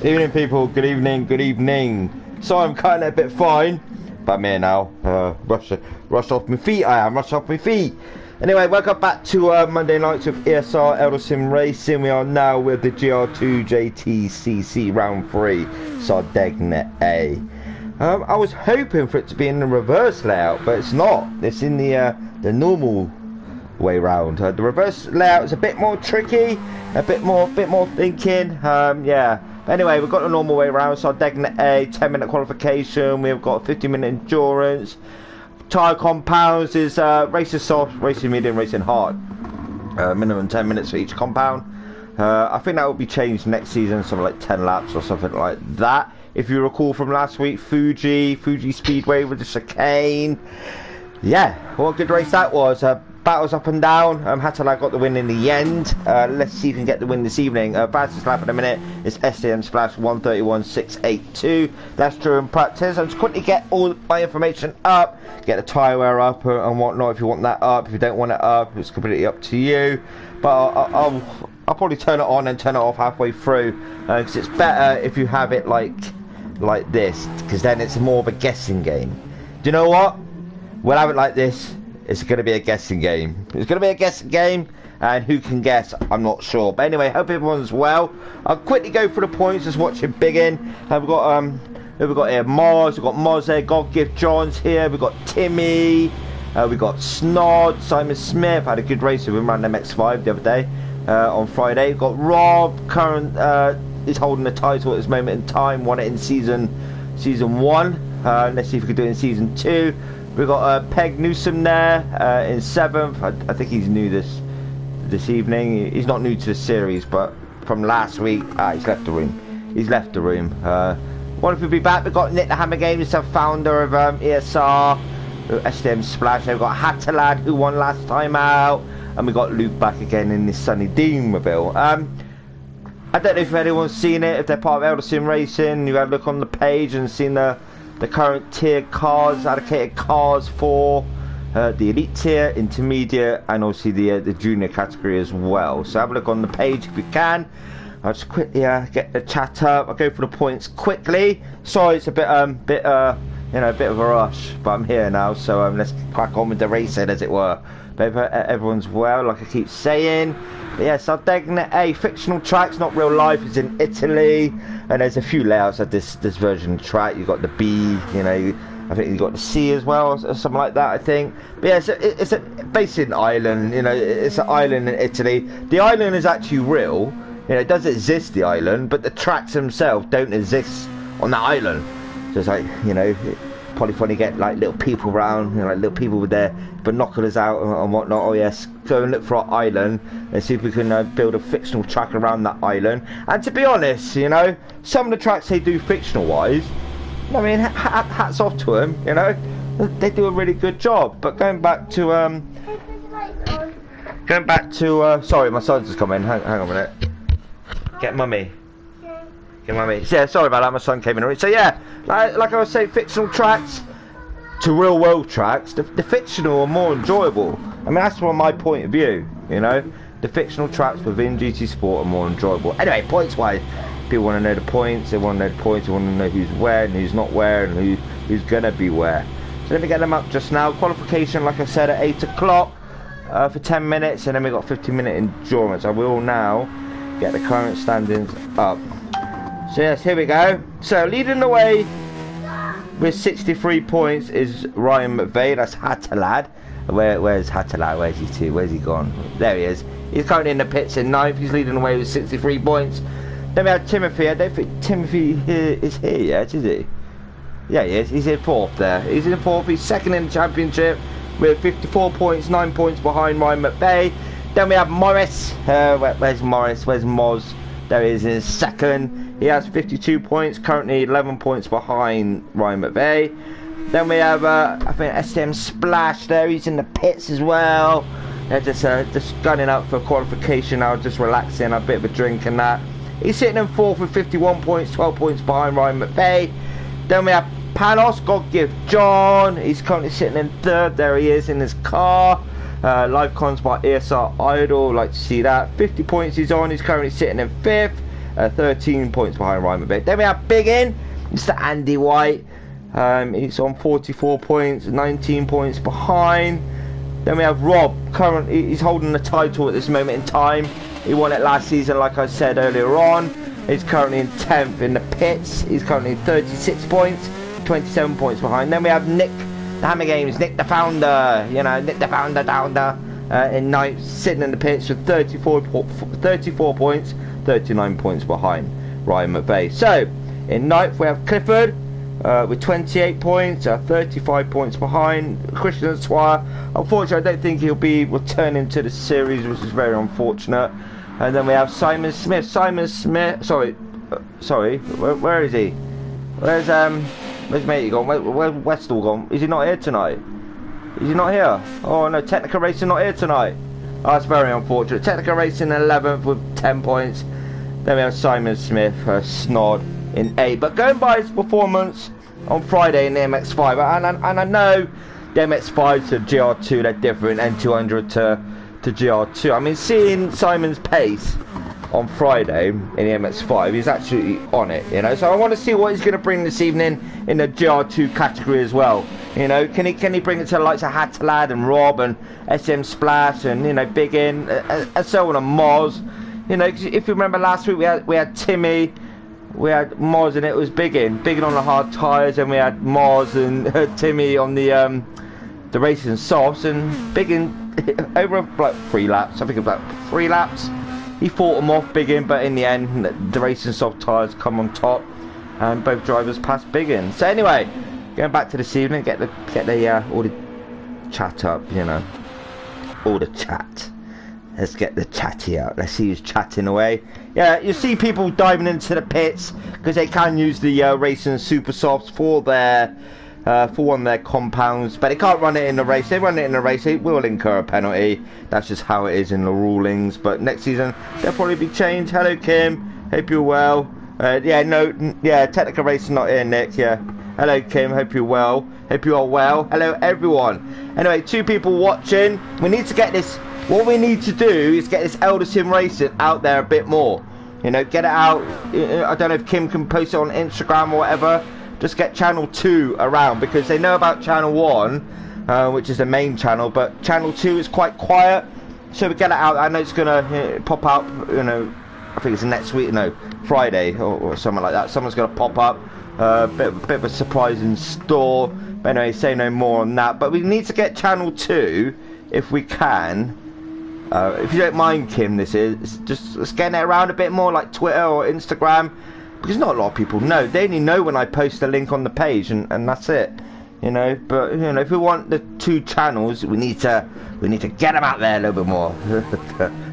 Evening people, good evening, good evening. So I'm cutting it a bit fine, but I'm here now. Rushed off my feet, rushed off my feet. Anyway, welcome back to Monday nights with ESR Elder Sim Racing. We are now with the GR2 JTCC round 3, Sardegna A. I was hoping for it to be in the reverse layout, but it's not. It's in the normal way round. The reverse layout is a bit more tricky, a bit more thinking. Yeah. Anyway, we've got the normal way around. Sardegna A, 10-minute qualification. We've got 50-minute endurance. Tyre compounds is racing soft, racing medium, racing hard. Minimum 10 minutes for each compound. I think that will be changed next season, something like 10 laps or something like that. If you recall from last week, Fuji Speedway with the chicane. Yeah, what a good race that was. Battles up and down. Hatalad got the win in the end. Let's see if we can get the win this evening. Fastest lap in a minute is STM Splash 1:31.682. That's during practice. I'll just quickly get all my information up, get the tyre wear up and whatnot. If you want that up, if you don't want it up, it's completely up to you. But I'll probably turn it on and turn it off halfway through, because it's better if you have it like this, because then it's more of a guessing game. Do you know what? We'll have it like this. It's going to be a guessing game. It's going to be a guessing game, and who can guess, I'm not sure. But anyway, hope everyone's well. I'll quickly go through the points, just watching Big In. We've got here Moz, we've got Moz there, God Gift John's here, we've got Timmy, we've got Snod, Simon Smith, had a good race with him around MX5 the other day, on Friday. We've got Rob, current, is holding the title at this moment in time, won it in season 1. Let's see if we can do it in season 2. We've got Peg Newsom there in 7th. I think he's new this evening. He's not new to the series, but from last week, he's left the room. He's left the room. Wonderful to be back. We've got Nick the Hammer Games, the founder of ESR, STM Splash. We've got Hatalad, who won last time out, and we got Luke back again in this sunny Deanmobile. I don't know if anyone's seen it. If they're part of Elder Sim Racing, you had a look on the page and seen the current tier cars, allocated cars for the elite tier, intermediate, and obviously the junior category as well. So have a look on the page if you can. I'll just quickly get the chat up. I'll go for the points quickly. Sorry, it's a bit a bit of a rush, but I'm here now, so let's crack on with the racing, as it were. But everyone's well, like I keep saying. But yeah, Sardegna A, fictional tracks, not real life. It's in Italy, and there's a few layouts of this version of the track. You got the B, I think you got the C as well, or something like that, I think. But yeah, it's based in Ireland. It's an island in Italy. The island is actually real. It does exist, the island, but the tracks themselves don't exist on that island. So it's like, probably funny to get like little people around, you know, like little people with their binoculars out and whatnot. Oh yes, go and look for our island and see if we can build a fictional track around that island. And to be honest, you know, some of the tracks they do fictional wise, I mean, hats off to them, you know, they do a really good job. But going back to sorry, my son's just come in. Hang on a minute. Get mummy. Yeah, sorry about that, my son came in. So yeah, like I was saying, fictional tracks to real world tracks, the fictional are more enjoyable. I mean, that's from my point of view, you know. The fictional tracks within GT Sport are more enjoyable. Anyway, points wise, people want to know the points, they want to know the points, they want to know who's where and who's not where and who's going to be where. So let me get them up just now. Qualification, like I said, at 8 o'clock for 10 minutes, and then we got 15-minute endurance. I will now get the current standings up. So yes, here we go. So leading the way with 63 points is Ryan McVeigh. That's Hattalad. Where's Hattalad? Where's he to? Where's he gone? There he is. He's currently in the pits in 9th. He's leading the way with 63 points. Then we have Timothy. I don't think Timothy is here yet, is he? Yeah, he is. He's in 4th there. He's in 4th. He's 2nd in the championship with 54 points, 9 points behind Ryan McVeigh. Then we have Morris. Where's Morris? Where's Moz? There he is in 2nd. He has 52 points, currently 11 points behind Ryan McVeigh. Then we have, I think, STM Splash there. He's in the pits as well. They're just gunning up for qualification now, just relaxing, a bit of a drink and that. He's sitting in 4th with 51 points, 12 points behind Ryan McVeigh. Then we have Panos, God Give John. He's currently sitting in 3rd. There he is in his car. Live cons by ESR Idol, like to see that. 50 points he's on. He's currently sitting in 5th. 13 points behind Ryan McVeigh. Then we have Big In, Mr. Andy White. He's on 44 points, 19 points behind. Then we have Rob. Currently, he's holding the title at this moment in time. He won it last season, like I said earlier on. He's currently in 10th in the pits. He's currently 36 points, 27 points behind. Then we have Nick, the Hammer Games, Nick the Founder. You know, Nick the Founder down there in 9th, sitting in the pits with 34 points. 39 points behind Ryan McVeigh. So in 9th we have Clifford with 28 points, 35 points behind Christian Swire. Unfortunately, I don't think he'll be returning to the series, which is very unfortunate. And then we have Simon Smith. Sorry, where is he? Where's Matey gone? Where's Westall gone? Is he not here tonight? Is he not here? Oh no, Technica Racing not here tonight. Oh, that's very unfortunate. Technica Racing 11th with 10 points. Then we have Simon Smith, Snod in 8th. But going by his performance on Friday in the MX-5, and I know the MX-5 to GR2, they're different, N200 to GR2. I mean, seeing Simon's pace on Friday in the MX-5, he's absolutely on it, you know. So I want to see what he's going to bring this evening in the GR2 category as well. You know, can he bring it to the likes of Hattalad and Rob and SM Splash and, you know, Big In and so on, and Moz. You know, cause if you remember last week we had Timmy, we had Moz, and it was Big In on the hard tyres, and we had Moz and Timmy on the racing softs, and Big In over like 3 laps. I think it was like 3 laps. He fought them off, Big In, but in the end the racing soft tyres come on top, and both drivers passed Big In. So anyway, going back to this evening, get the all the chat up, you know, all the chat. Let's get the chatty out. Let's see who's chatting away. Yeah, you see people diving into the pits because they can use the racing super softs for one of their compounds, but they can't run it in the race. If they run it in the race, it will incur a penalty. That's just how it is in the rulings. But next season they'll probably be changed. Hello Kim, hope you're well. Technica Racing not here, Nick. Yeah, hello Kim, hope you're well. Hope you are well. Hello everyone. Anyway, 2 people watching. We need to get this. What we need to do is get this Elder Sim Racing out there a bit more. You know, get it out. I don't know if Kim can post it on Instagram or whatever. Just get channel 2 around, because they know about channel 1, which is the main channel, but channel 2 is quite quiet. So we get it out. I know it's gonna pop up. You know, I think it's next week. No, Friday or something like that. Someone's gonna pop up. Bit of a surprise in store. But anyway, say no more on that. But we need to get channel 2 if we can. If you don't mind, Kim, this is just getting it around a bit more, like Twitter or Instagram, because not a lot of people know. They only know when I post a link on the page, and that's it. you know. But you know, if we want the 2 channels, we need to get them out there a little bit more.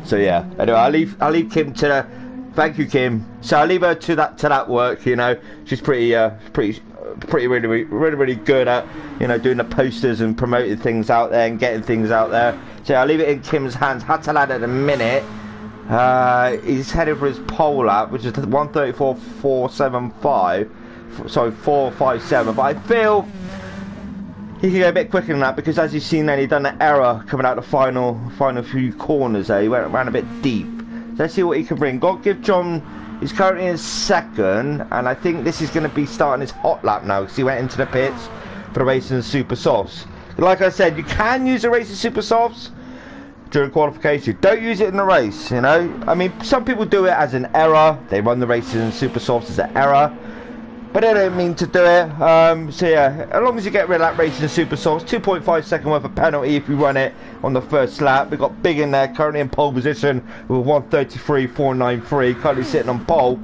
So yeah. Anyway, I'll leave Kim to the. Thank you, Kim. So I'll leave her to that work. You know, she's pretty really good at, you know, doing the posters and promoting things out there and getting things out there. So I'll leave it in Kim's hands. Hatalad at the minute. He's headed for his pole lap, which is 1:34.475. Sorry, 4:57. But I feel he can go a bit quicker than that, because as you've seen then, he done an error coming out the final few corners there. He ran a bit deep. So let's see what he can bring. God give John. He's currently in 2nd, and I think this is going to be starting his hot lap now, because he went into the pits for the racing super softs. Like I said, you can use the racing super softs during qualification. Don't use it in the race, you know. I mean, some people do it as an error. They run the racing super softs as an error, but they don't mean to do it. So yeah, as long as you get rid of that racing super softs, 2.5 second worth of penalty if you run it on the first lap. We've got Big in there, currently in pole position with 1:33.493, currently sitting on pole.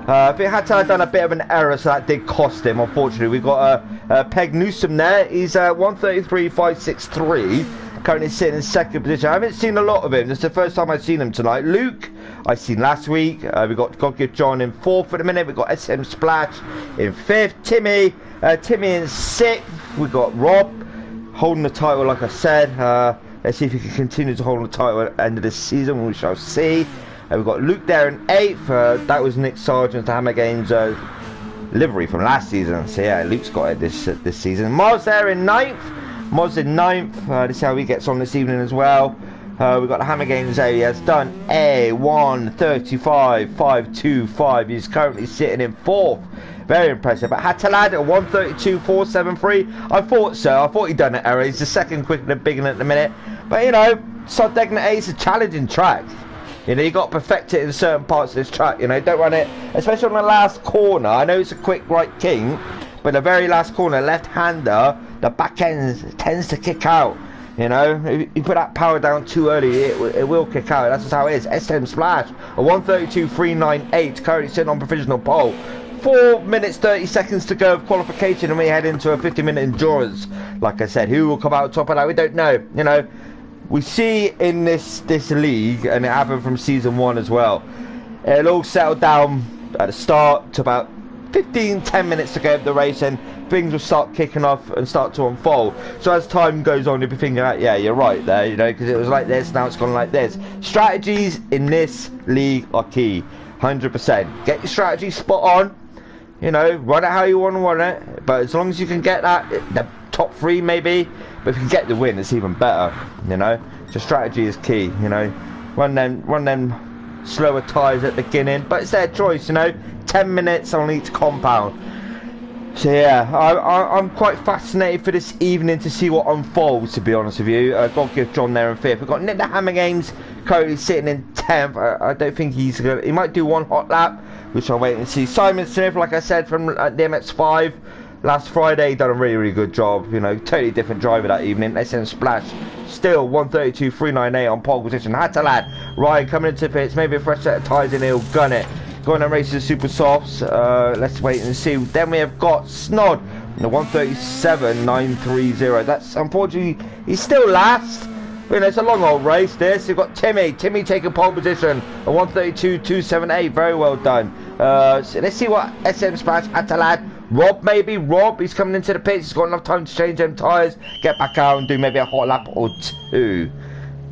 But Hatalad done a bit of an error, so that did cost him, unfortunately. We've got Peg Newsom there. He's 1:33.563, currently sitting in 2nd position. I haven't seen a lot of him. This is the first time I've seen him tonight. Luke, I seen last week. We've got God Give John in 4th at the minute. We've got SM Splash in 5th. Timmy in 6th. We've got Rob holding the title, like I said. Let's see if he can continue to hold the title at the end of this season. We shall see. We've got Luke there in 8th. That was Nick Sargent's the Hammer Games livery from last season. So yeah, Luke's got it this season. Moz there in 9th. Moz in 9th. This is how he gets on this evening as well. We've got the Hammer Games there. He has done a 1:35.525. He's currently sitting in 4th. Very impressive. But Hatalad at 1:32.473. I thought so. I thought he'd done an error. He's the 2nd quicker than Biggin at the minute. But you know, Sardegna is a challenging track. You know, you got to perfect it in certain parts of this track. You know, don't run it, especially on the last corner. I know it's a quick right kink, but the very last corner, left-hander, the back end tends to kick out. You know, if you put that power down too early, it will kick out. That's just how it is. SM Splash, a 1:32.398, currently sitting on provisional pole. 4 minutes 30 seconds to go of qualification, and we head into a 50-minute endurance. Like I said, who will come out top of that? We don't know. You know, we see in this league, and it happened from season 1 as well. It'll all settle down at the start to about 10 minutes to go of the race, and things will start kicking off and start to unfold. So as time goes on, you'll be thinking, yeah, you're right there, you know, because it was like this, now it's gone like this. Strategies in this league are key, 100%. Get your strategy spot on, you know, run it how you want to run it, but as long as you can get that, the top 3 maybe, but if you can get the win, it's even better, you know. So strategy is key, you know. Run them slower tyres at the beginning, but it's their choice, you know. 10 minutes on each compound. So yeah, I'm quite fascinated for this evening to see what unfolds, to be honest with you. God give John there in 5th. We've got Nick the Hammer Games currently sitting in 10th. I don't think he might do 1 hot lap, which I'll wait and see. Simon Smith, like I said, from the MX5 last Friday, he done a really good job. You know, totally different driver that evening. SM Splash still 1:32.398 on pole position. Hatalad, Ryan coming into the pits, maybe a fresh set of tyres and he'll gun it. Going on races super softs. Let's wait and see. Then we have got Snod, the 1:37.930. That's unfortunately, he's still last. You know, it's a long old race this. You've got Timmy taking pole position, a 1:32.278. Very well done. So let's see what SM Splash, Hatalad, Rob maybe. Rob, he's coming into the pits. He's got enough time to change them tyres, get back out and do maybe a hot lap or 2.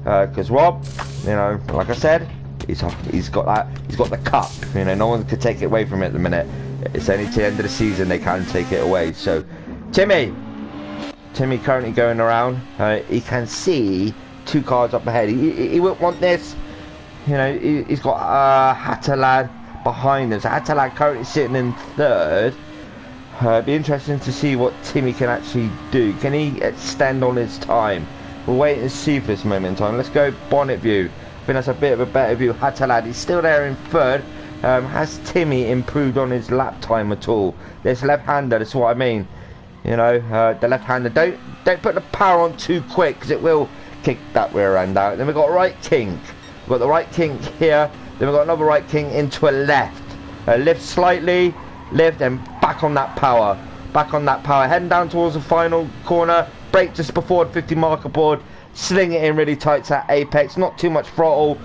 Because Rob, you know, like I said, he's got the cup. You know, no one can take it away from it at the minute. It's only to the end of the season they can take it away. So Timmy currently going around. He can see 2 cars up ahead. He won't want this. You know, he's got Hatalad behind us. Hatalad currently sitting in 3rd. It'd be interesting to see what Timmy can actually do. Can he extend on his time? We'll wait and see for this moment in time. Let's go bonnet view. I think that's a bit of a better view. Hatalad, he's still there in 3rd. Has Timmy improved on his lap time at all? This left-hander, that's what I mean. You know, the left-hander, don't put the power on too quick, because it will kick that rear end out. Then we've got right kink. We've got the right kink here. Then we've got another right kink into a left. Lift slightly, lift, and back on that power. back on that power. Heading down towards the final corner. Brake just before the 50 marker board. Sling it in really tight to that apex. Not too much throttle.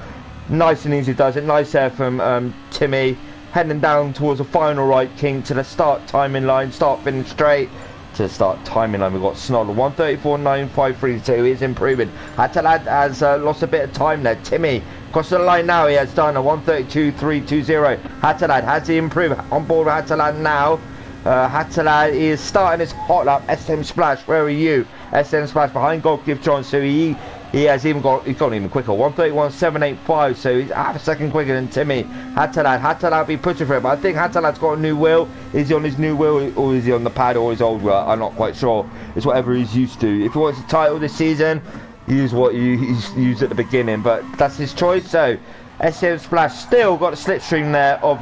Nice and easy does it. Nice there from Timmy. Heading down towards the final right kink to the start timing line. Start finish straight. To the start timing line, we've got Snoddle 1:34.9532. He's improving. Hatalad has lost a bit of time there. Timmy across the line now. He has done a 1:32.320. Hatalad has he improved on board with Hatalad now. Hatalad is starting his hot lap. SM Splash, where are you? SM Splash behind God Give John, so he has even got, he's gone even quicker, 1:31.785, so he's half a second quicker than Timmy. Hatalad be pushing for it, but I think Hatalad's got a new wheel. Is he on his new wheel, or is he on the pad, or his old wheel? I'm not quite sure. It's whatever he's used to. If he wants a title this season, use what he's used at the beginning, but that's his choice. So SM Splash still got a slipstream there of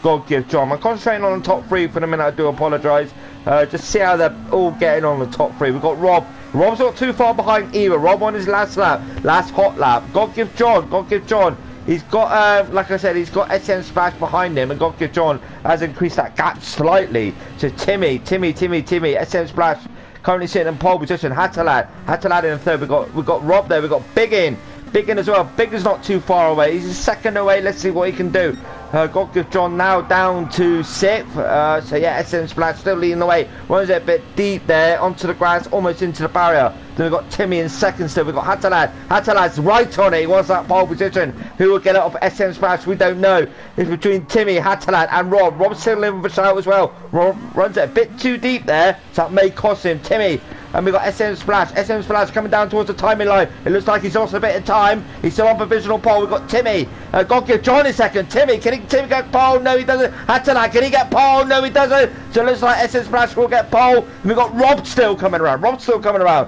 God Give John. I'm concentrating on the top three for the minute. I do apologise. Just see how they're all getting on the top three. We've got Rob. Rob's not too far behind either. Rob on his last lap, last hot lap. God Give John. He's got, like I said, he's got SM Splash behind him, and God Give John has increased that gap slightly. So Timmy, SM Splash currently sitting in pole position. Hatalad in third. We've got Rob there. We've got Biggin as well. Biggin's not too far away. He's a second away. Let's see what he can do. God Give John now down to 6th. So yeah, SM Splash still leading the way. Runs it a bit deep there onto the grass, almost into the barrier. Then we've got Timmy in second still. We've got Hatalad. Hatalad's right on it. He wants that pole position. Who will get it off SM Splash? We don't know. It's between Timmy, Hatalad and Rob. Rob's still in with a shout as well. Rob runs it a bit too deep there, so that may cost him. Timmy. And we've got SM Splash coming down towards the timing line. It looks like he's lost a bit of time. He's still on provisional pole. We've got Timmy. God Give John in second. Timmy get pole? No, he doesn't. Hatalad, can he get pole? No, he doesn't. So it looks like SM Splash will get pole. And we've got Rob still coming around. Left-hander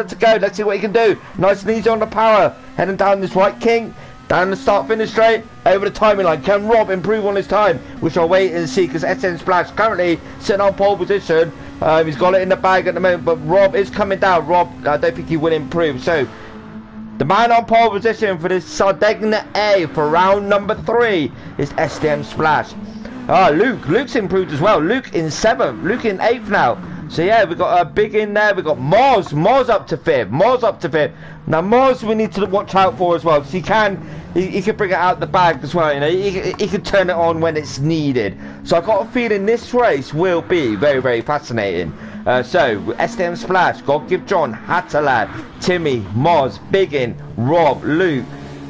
to go. Let's see what he can do. Nice and easy on the power. Heading down this right kink. Down the start finish straight. Over the timing line. Can Rob improve on his time? We shall wait and see, because SM Splash currently sitting on pole position. He's got it in the bag at the moment, but Rob is coming down. Rob, I don't think he will improve. So the man on pole position for this Sardegna A for round number 3 is SM Splash. Luke's improved as well. Luke in 7th. Luke in 8th now. So yeah, we've got a big in there. We've got Moz up to 5th. Now Moz we need to watch out for as well, because he can bring it out the bag as well. You know, he can turn it on when it's needed. So I got a feeling this race will be very, very fascinating. So SM Splash, God Give John, Hatalad, Timmy, Moz, Biggin, Rob, Luke.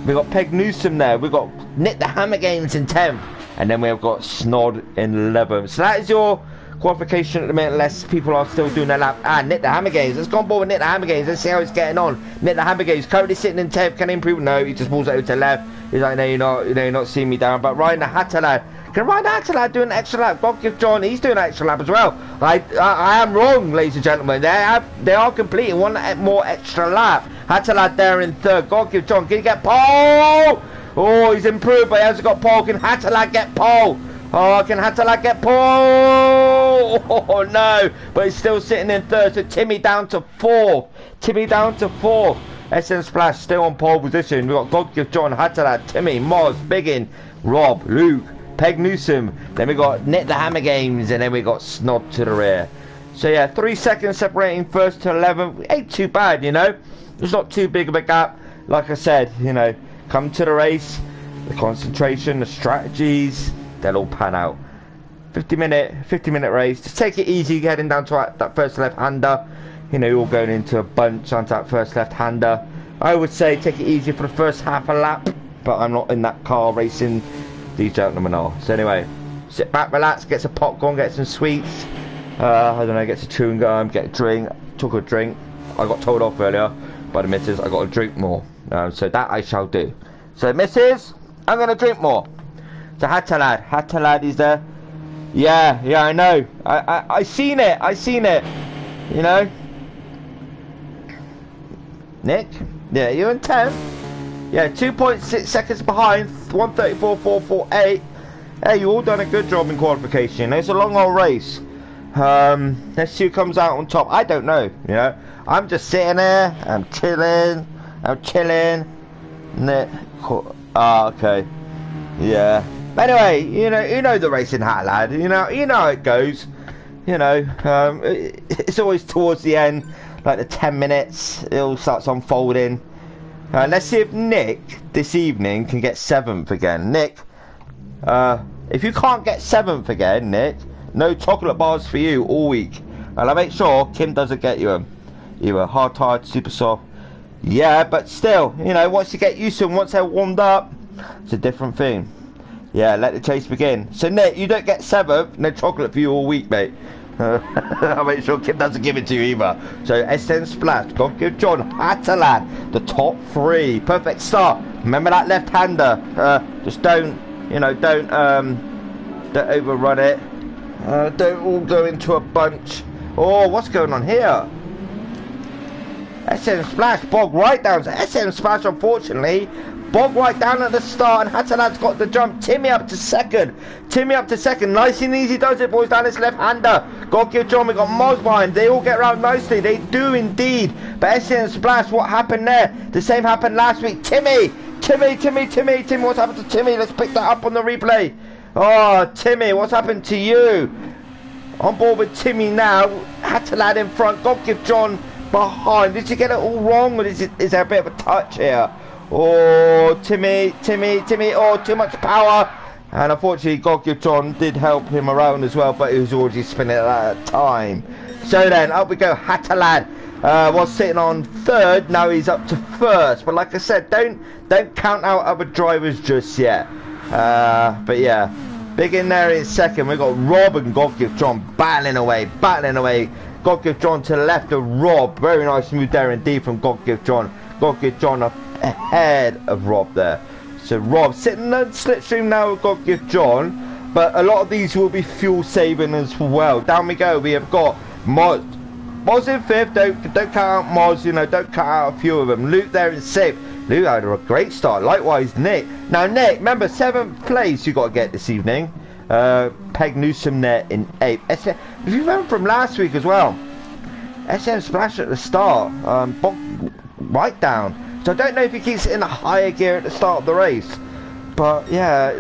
We've got Peg Newsom there. We've got Nick the Hammer Games in 10th, and then we've got Snod in 11th. So that is your qualification at the minute, unless people are still doing their lap. Nick the Hammer Games. Let's go on board with Nick the Hammer Games. Let's see how he's getting on. Nick the Hammer Games currently sitting in 10th. Can he improve? No, he just pulls it over to the left. He's like, no, you're not seeing me down. But Ryan the Hatalad. Can Ryan the Hatalad do an extra lap? God Give John, he's doing an extra lap as well. I am wrong, ladies and gentlemen. They are completing one more extra lap. Hatalad there in 3rd. God Give John, can he get pole? Oh, he's improved, but he hasn't got pole. Can Hatalad get pole? Oh, can Hatalad get pole? Oh, no. But he's still sitting in 3rd. So Timmy down to 4th. SM Splash still on pole position. We've got God Give John, Hatalad, Timmy, Moz, Biggin, Rob, Luke, Peg Newsom. Then we got Nick the Hammer Games. And then we got Snob to the rear. So yeah, 3 seconds separating 1st to 11th. Ain't too bad, you know. It's not too big of a gap. Like I said, you know, come to the race. The concentration, the strategies, they'll all pan out. 50 minute race. Just take it easy, heading down to that first left-hander. You know, you're all going into a bunch onto that first left-hander. I would say take it easy for the first half a lap, but I'm not in that car racing. These gentlemen are. So anyway, sit back, relax, get some popcorn, get some sweets. I don't know, get some chewing gum, get a drink. Took a drink. I got told off earlier by the missus. I got to drink more. So that I shall do. So missus, I'm going to drink more. So Hatalad is there. Yeah, I know. I seen it. You know. Nick? Yeah, you're in 10th. Yeah, 2.6 seconds behind. 1:34.448. Hey, you all done a good job in qualification. It's a long old race. Let's see who comes out on top. I don't know, you know. I'm just sitting there. I'm chilling. Okay. Yeah. Anyway, you know the racing hat, lad. You know how it goes. you know, it's always towards the end, like the 10 minutes, it all starts unfolding. Let's see if Nick this evening can get 7th again. Nick, if you can't get 7th again, Nick, no chocolate bars for you all week. And I'll make sure Kim doesn't get you them. Either hard tired, super soft. Yeah, but still, you know, once you get used to them, once they're warmed up, it's a different thing. Yeah, let the chase begin. So Nick, you don't get 7th, no chocolate for you all week, mate. I'll make sure Kim doesn't give it to you either. So SN Splash, God give John, Atalan, the top 3. Perfect start. Remember that left-hander. Just don't, you know, don't overrun it. Don't all go into a bunch. Oh, what's going on here? SM Splash, bog right down. So SM Splash, unfortunately, bog right down at the start, and Hatalad's got the jump. Timmy up to second. Timmy up to second. Nice and easy does it, boys, down this left-hander. God give John, we got Moz behind. They all get around nicely. They do indeed. But SM Splash, what happened there? The same happened last week. Timmy, what's happened to Timmy? Let's pick that up on the replay. Oh, Timmy, what's happened to you? On board with Timmy now. Hatalad in front. God give John behind. Did you get it all wrong, or is there a bit of a touch here? Oh, Timmy. Oh, too much power. And unfortunately, God give John did help him around as well, but he was already spinning at that time. So then, up we go. Hatalad was sitting on 3rd. Now he's up to 1st. But like I said, don't count out other drivers just yet. But yeah, big in there in 2nd. We've got Rob and God give John battling away. God give John to the left of Rob. Very nice move there indeed from God give John. God give John ahead of Rob there. So Rob sitting in the slipstream now with God give John. But a lot of these will be fuel saving as well. Down we go. We have got Moz in 5th. Don't count out Moz. You know, don't cut out a few of them. Luke there in 6th. Luke had a great start. Likewise, Nick. Now, Nick, remember 7th place you got to get this evening. Peg Newsom there in 8th. If you remember from last week as well, SM Splash at the start, right down. So I don't know if he keeps it in a higher gear at the start of the race. But yeah,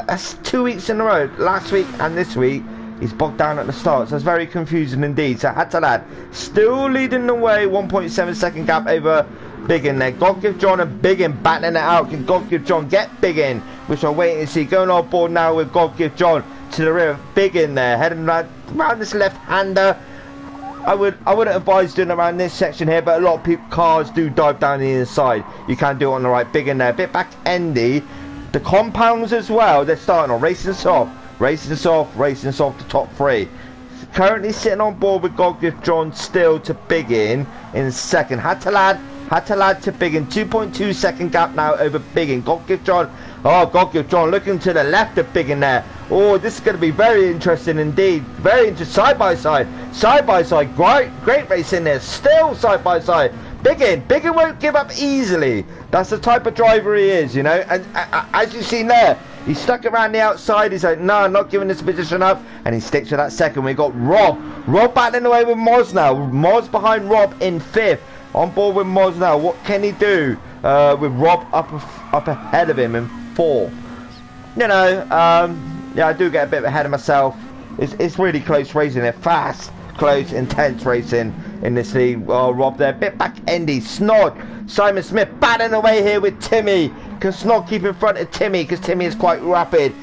that's 2 weeks in a row. Last week and this week, he's bogged down at the start. So it's very confusing indeed. So Hatalad still leading the way, 1.7 second gap over Biggin there. God give John and Biggin battling it out. Can God give John get Biggin? Which I'm waiting to see. Going on board now with God give John to the rear of Biggin there. Heading around this left-hander. I wouldn't advise doing around this section here, but a lot of cars do dive down the inside. You can do it on the right. Biggin there. A bit back endy. The compounds as well. They're starting on racing soft, the top 3. Currently sitting on board with God give John still to Biggin in 2nd. Hatalad to Biggin, 2.2 second gap now over Biggin. God give John, looking to the left of Biggin there. Oh, this is going to be very interesting indeed. Very interesting. Side by side. Great race in there. Still side by side. Biggin won't give up easily. That's the type of driver he is, you know. And as you've seen there, he's stuck around the outside. He's like, no, I'm not giving this position up. And he sticks with that 2nd. We've got Rob battling away with Moz now. Moz behind Rob in 5th. On board with Moz now. What can he do with Rob up ahead of him in 4th? You know, yeah, I do get a bit ahead of myself. It's really close racing there. Fast, close, intense racing in this league. Rob there, bit back endy. Snod, Simon Smith battling away here with Timmy. Can Snod keep in front of Timmy because Timmy is quite rapid.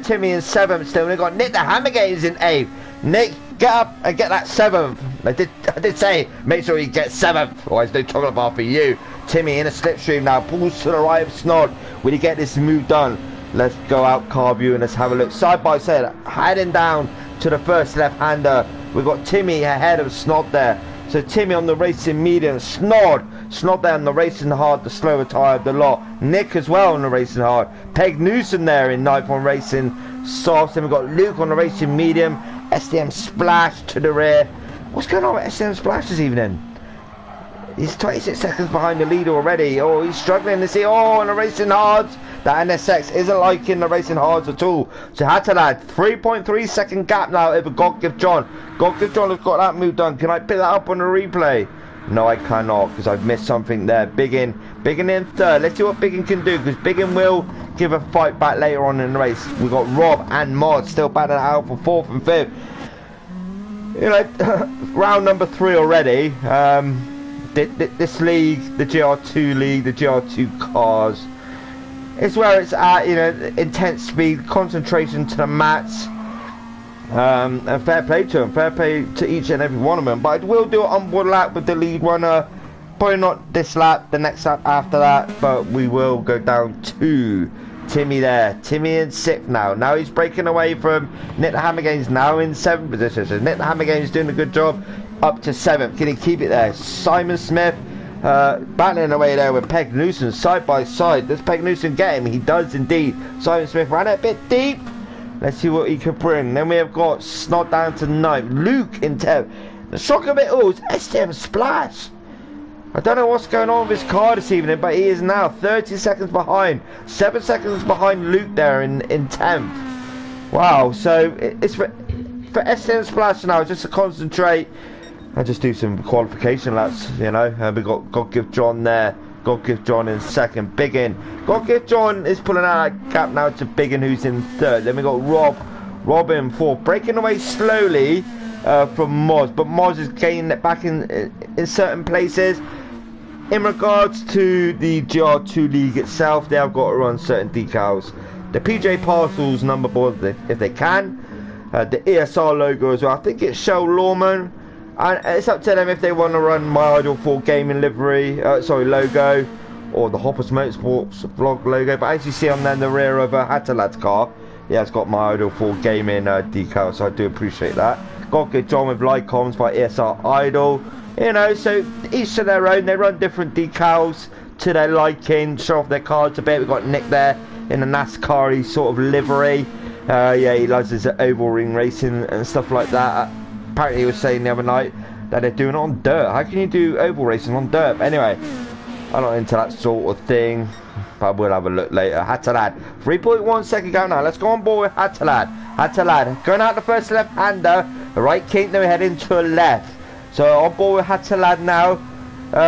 Timmy in 7th still. We've got Nick the Hammergators in 8th. Nick, get up and get that 7th. I did say make sure you get 7th. Otherwise, no chocolate bar for you. Timmy in a slipstream now. Pulls to the right of Snod. Will he get this move done? Let's go out car view and let's have a look. Side by side, heading down to the first left-hander. We've got Timmy ahead of Snod there. So Timmy on the racing medium. Snod there on the racing hard, the slower tyre of the lot. Nick as well on the racing hard. Peg Newsom there in 9th on racing soft. Then we've got Luke on the racing medium. SDM Splash to the rear. What's going on with SDM Splash this evening? He's 26 seconds behind the leader already. Oh, he's struggling to see. Oh, on the racing hards. That NSX isn't liking the racing hards at all. So Hatalad, 3.3 second gap now over God give John. God give John has got that move done. Can I pick that up on the replay? No, I cannot because I've missed something there. Biggin in 3rd. Let's see what Biggin can do because Biggin will give a fight back later on in the race. We've got Rob and Mod still battling out for 4th and 5th. You know, round number 3 already. This league, the GR2 league, the GR2 cars, it's where it's at. You know, intense speed, concentration to the mats, and fair play to them, fair play to each and every one of them. But I will do an onboard lap with the lead runner. Probably not this lap, the next lap after that, but we will go down to Timmy there. Timmy in 6th now. Now he's breaking away from Nick the Hammer Games, now in 7th position. So Nick the Hammer Games doing a good job up to 7th. Can he keep it there? Simon Smith battling away there with Peg Newsom side by side. Does Peg Newsom get him? He does indeed. Simon Smith ran it a bit deep. Let's see what he can bring. Then we have got Snod down to 9th. Luke in 10th. The shock of it all is STM Splash. I don't know what's going on with his car this evening, but he is now 30 seconds behind. 7 seconds behind Luke there in 10th. Wow, so it's for STM Splash now, just to concentrate and just do some qualification laps, you know. We got God Give John there. God Give John in 2nd. Biggin. God Give John is pulling out that gap now to Biggin, who's in 3rd. Then we got Rob in 4th. Breaking away slowly from Moz, but Moz is gaining it back in certain places. In regards to the GR2 league itself, they have got to run certain decals. The PJ Parcels number board, if they can. The ESR logo as well. I think it's Shell Lawman. And it's up to them if they want to run My Idol 4 gaming livery, logo, or the Hoppers Motorsports vlog logo. But as you see on the rear of a Hattalad's car, yeah, it's got My Idol 4 gaming decal, so I do appreciate that. Got good John with Lycoms by ESR Idol. You know, so each to their own. They run different decals to their liking, show off their cards a bit. We've got Nick there in a NASCAR-y sort of livery. Yeah, he loves his oval ring racing and stuff like that. Apparently he was saying the other night that they're doing it on dirt. How can you do oval racing on dirt? But anyway, I'm not into that sort of thing, but we'll have a look later. Hattalad, 3.1 second gap now. Let's go on board with Hattalad. Hattalad, going out the first left-hander, the right kink, then we head into a left. So on board with Hattalad now.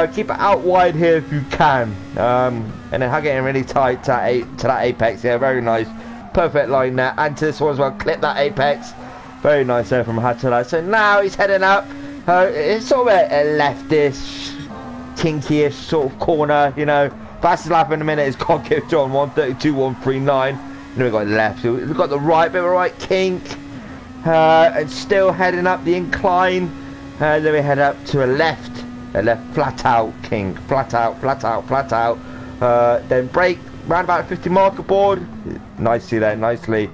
Keep it out wide here if you can. And then hug it in really tight to that apex. Yeah, very nice. Perfect line there. And to this one as well. Clip that apex. Very nice there from Hattalad. So now he's heading up. It's sort of a leftish, kinky-ish sort of corner, you know. Fastest lap in a minute is God Give John, 1:32.139. And then we've got the left. We've got the right bit of a right kink. And still heading up the incline. Then we head up to a left flat out kink, flat out. Then brake round about 50 marker board, nicely there, nicely.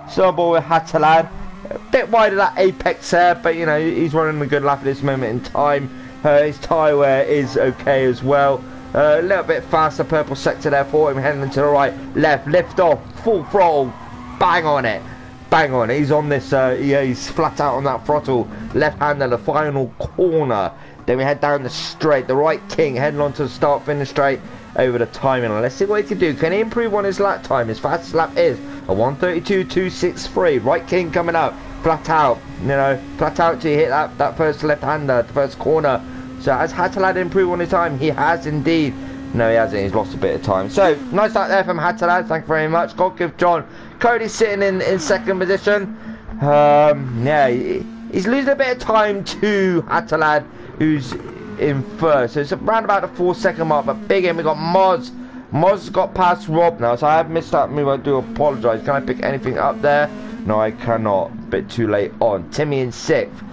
So on board with Hattalad, a bit wide of that apex there, but you know he's running a good lap at this moment in time. His tyre wear is okay as well. A little bit faster purple sector there for him, heading to the right, left, lift off, full throttle, bang on it. Bang on, he's on this, yeah, he's flat out on that throttle, left hand at the final corner. Then we head down the straight, the right king, heading on to the start finish straight over the timing. Let's see what he can do. Can he improve on his lap time? His fastest lap is a 1:32.263. Right king coming up, flat out, you know, flat out till you hit that first left hander, the first corner. So has Hattalad improved on his time? He has indeed. No, he hasn't. He's lost a bit of time. So, nice out there from Hattalad. Thank you very much. God Give John. Cody sitting in second position. Yeah, he's losing a bit of time to Hattalad, who's in first. So, it's around about the 4 second mark. But big in, we got Moz. Moz got past Rob now. So, I have missed that move. I do apologise. Can I pick anything up there? No, I cannot. A bit too late on. Timmy in 6th.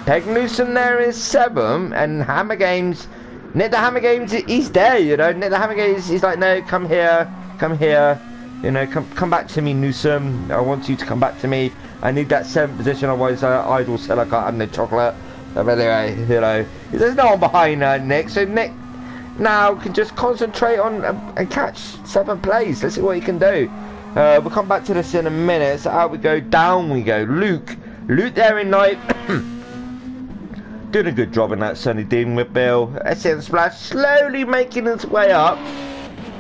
Peg Newsom there in 7th. And Hammer Games. Nick the Hammer Games, he's there, you know. Nick the Hammer Games, he's like, no, come here, you know, come back to me, Newsom. I want you to come back to me. I need that 7th position, otherwise Idol said I can't have no chocolate. But anyway, you know, there's no one behind Nick, so Nick now can just concentrate on and catch 7th place. Let's see what he can do. We'll come back to this in a minute. So out we go, down we go. Luke there in 9th. Doing a good job in that Sunny Dean with Bill. SN Splash slowly making its way up.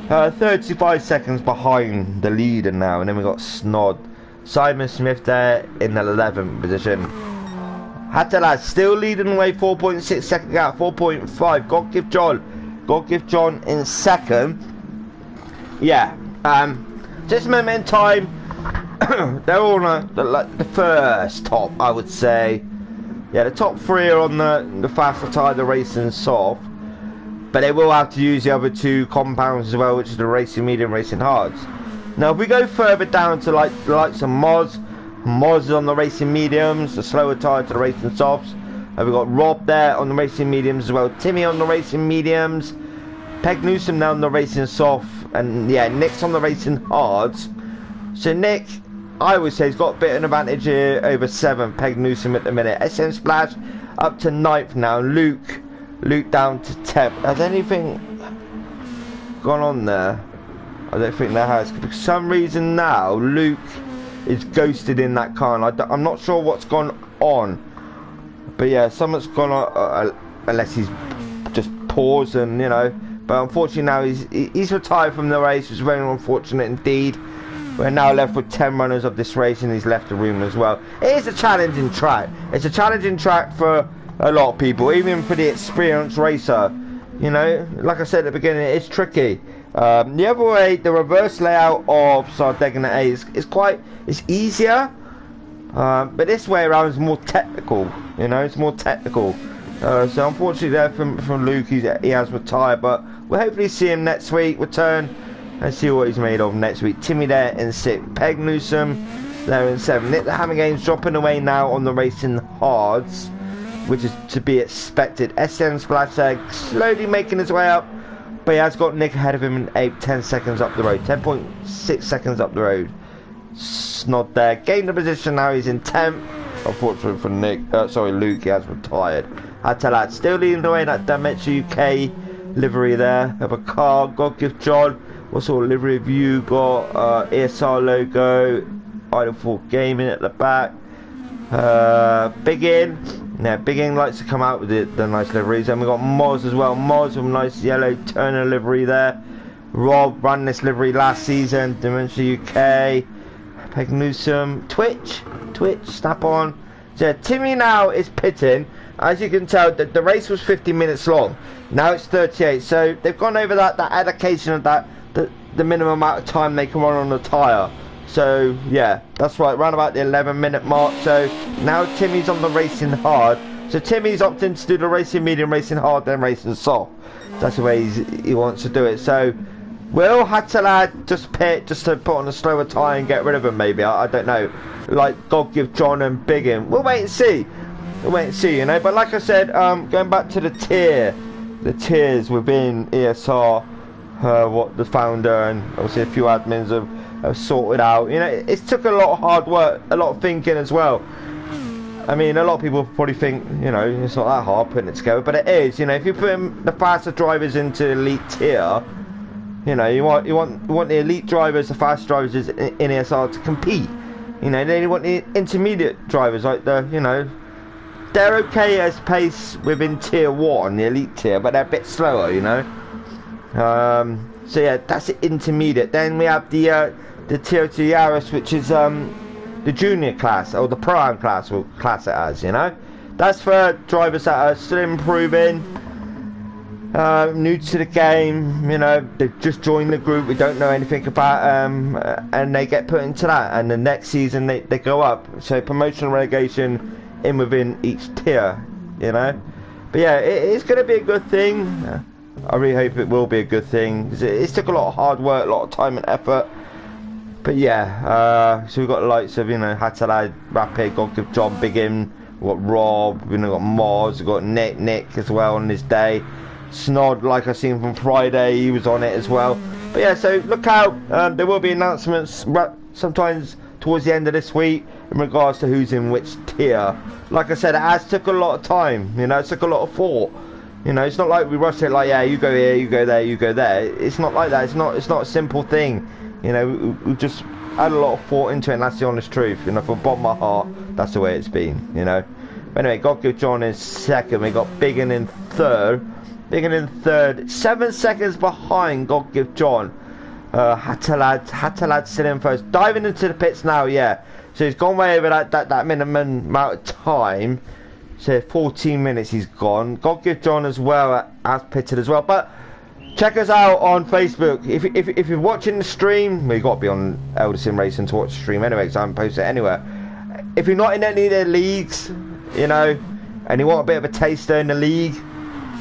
35 seconds behind the leader now. And then we got Snod. Simon Smith there in the 11th position. Hattalad still leading the way, 4.6 second gap, 4.5. God Give John in 2nd. Yeah. Just a moment in time. They're all on the first top, I would say. yeah, the top 3 are on the faster tyre, the racing soft, but they will have to use the other 2 compounds as well, which is the racing medium, racing hards. Now if we go further down to like the likes of Moz is on the racing mediums, the slower tyre to the racing softs. We've got Rob there on the racing mediums as well, Timmy on the racing mediums, Peg Newsom now on the racing soft, and yeah, Nick's on the racing hards. So Nick, I would say, he's got a bit of an advantage here over 7, Peg Newsom at the minute. SM Splash up to 9th now, Luke down to 10th. Has anything gone on there? I don't think there has. For some reason now, Luke is ghosted in that car, and I'm not sure what's gone on. But yeah, something's gone on, unless he's just paused and, you know. But unfortunately now he's retired from the race, which is very unfortunate indeed. We're now left with 10 runners of this race, and he's left the room as well. It is a challenging track. It's a challenging track for a lot of people, even for the experienced racer. You know, like I said at the beginning, it's tricky. The other way, the reverse layout of Sardegna A is easier. But this way around is more technical, you know, it's more technical. So unfortunately there from Luke, he has retired, but we'll hopefully see him next week, return, and see what he's made of next week. Timmy there in 6th, Peg Newsom there in 7th. Nick the Hammer Games dropping away now on the racing hards, which is to be expected. SM Splash Egg slowly making his way up, but he has got Nick ahead of him in 10 seconds up the road, 10.6 seconds up the road. Snod there, gained the position now, he's in 10th. Unfortunately for Nick, Luke, he has retired. Atalad still leading the way in that Dimension UK livery there of a car. God give John, what sort of livery have you got? ESR logo, Idle 4 Gaming at the back. Big In, yeah, Big In likes to come out with the nice liveries. And we got Moz as well, Moz with a nice yellow Turner livery there. Rob ran this livery last season, Dimension UK. Peg Newsom, Twitch, snap on. So Timmy now is pitting. As you can tell, the race was 50 minutes long. Now it's 38. So they've gone over that allocation of the minimum amount of time they can run on the tyre. So yeah, that's right, around about the 11-minute mark. So now Timmy's on the racing hard. So Timmy's opting to do the racing medium, racing hard, then racing soft. That's the way he wants to do it. So will Hatalad just pit just to put on a slower tyre and get rid of him maybe? I don't know. Like God give John and Biggin. We'll wait and see. You know. But like I said, going back to the tiers within ESR, what the founder and obviously a few admins have sorted out. You know, it took a lot of hard work, a lot of thinking as well. I mean, a lot of people probably think, you know, it's not that hard putting it together, but it is. You know, if you put the faster drivers into elite tier, you know, you want the elite drivers, the fast drivers in ESR to compete. You know, then you want the intermediate drivers, like you know, they're okay as pace within tier 1, the elite tier, but they're a bit slower, you know. So yeah, that's the intermediate. Then we have the tier 2 Yaris, which is the junior class, or the pro-am class, or class it as, you know. That's for drivers that are still improving, new to the game, you know, they've just joined the group, we don't know anything about and they get put into that, and the next season they go up. So promotion and relegation in within each tier, you know. But yeah, it's going to be a good thing. I really hope it will be a good thing. It's took a lot of hard work, a lot of time and effort. But yeah, so we've got the likes of, you know, Hatalad, Rapid, God give John, Biggin, we've got Rob, we've got Moz, we've got Nick as well on this day. Snod, like I seen from Friday, he was on it as well. But yeah, so look out, there will be announcements sometimes towards the end of this week in regards to who's in which tier. Like I said, it has took a lot of time, you know, it took a lot of thought. You know, it's not like we rushed it like, yeah, you go here, you go there, you go there. It's not like that, it's not a simple thing. You know, we've just had a lot of thought into it, and that's the honest truth. You know, from the bottom of my heart, that's the way it's been, you know. But anyway, God give John in 2nd, we got Biggin in 3rd. Biggin in 3rd, 7 seconds behind God give John. Hatalad still in 1st, diving into the pits now, yeah. So he's gone way over that minimum amount of time. So 14 minutes he's gone. God give John as well has pitted as well. But check us out on Facebook. If you're watching the stream, well, you've got to be on Elder Sim Racing to watch the stream anyway, because I haven't posted it anywhere. If you're not in any of their leagues, you know, and you want a bit of a taster in the league,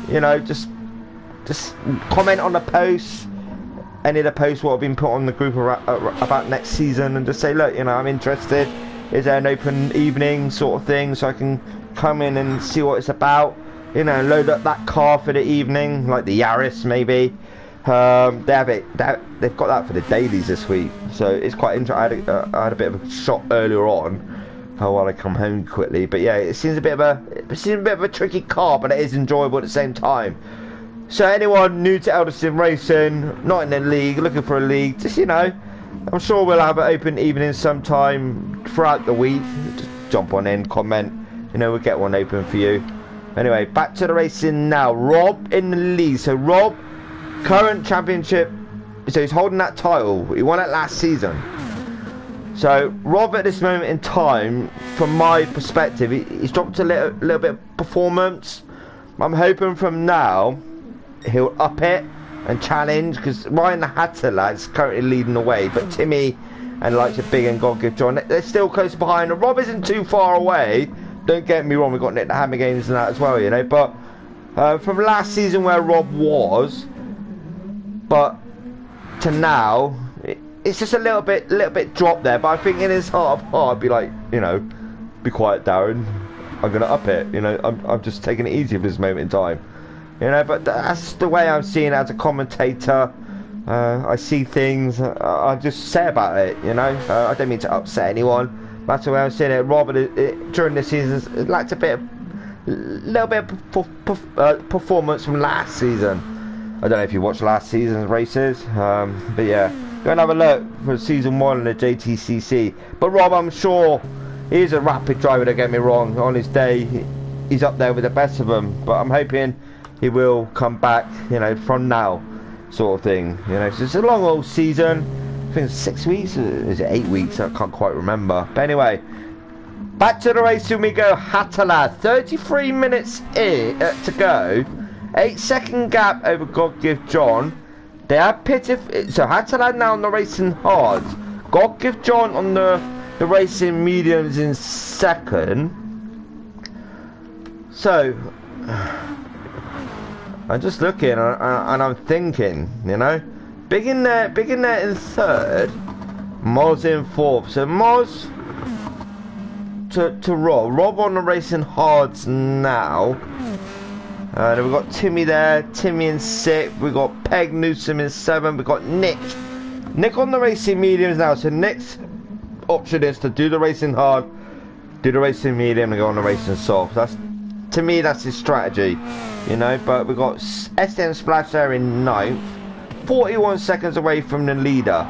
you know, just comment on the posts, any of the posts what have been put on the group about next season, and just say, look, you know, I'm interested. Is there an open evening sort of thing so I can come in and see what it's about? You know, load up that car for the evening, like the Yaris maybe. They've got that for the dailies this week, so it's quite interesting. I had a bit of a shot earlier on while I come home quickly, but yeah, it seems a bit of a tricky car, but it is enjoyable at the same time. So anyone new to Elderston Racing, not in the league, looking for a league, just, you know, I'm sure we'll have an open evening sometime throughout the week. Just jump on in, comment, you know, we'll get one open for you. Anyway, back to the racing now. Rob in the lead. So Rob, current championship, so he's holding that title. He won it last season. So Rob at this moment in time, from my perspective, he's dropped a little bit of performance. I'm hoping from now he'll up it and challenge, because Ryan the Hatter lad's currently leading the way, but Timmy and like the Big and God Give John, they're still close behind. And Rob isn't too far away. Don't get me wrong, we've got Nick the Hammer games and that as well, you know. But from last season where Rob was, but to now, it's just a little bit drop there. But I think in his heart of heart, I'd be like, you know, be quiet, Darren. I'm gonna up it. You know, I'm just taking it easy for this moment in time. You know, but that's the way I'm seeing it as a commentator. I see things, I just say about it, you know. I don't mean to upset anyone. That's the way I'm seeing it. Robert, during this season, it lacked a little bit of performance from last season. I don't know if you watched last season's races, but yeah, go and have a look for season 1 in the JTCC. But Rob, I'm sure he's a rapid driver, don't get me wrong. On his day, he's up there with the best of them. But I'm hoping he will come back, you know, from now, sort of thing. You know, so it's a long old season. I think it's 6 weeks, is it 8 weeks? I can't quite remember. But anyway, back to the racing we go. Hatterlad, 33 minutes to go. 8-second gap over God Give John. They have pitted, so Hatterlad now on the racing hards. God Give John on the racing mediums in second. So I'm just looking and I'm thinking, you know, big in there in third, Moz in fourth. So Moz to Rob on the racing hards now. Then we've got Timmy there, Timmy in sixth. We've got Peg Newsom in seventh. We've got Nick on the racing mediums now. So Nick's option is to do the racing hard, do the racing medium, and go on the racing soft. To me, that's his strategy, you know. But we've got SN Splash there in ninth, 41 seconds away from the leader.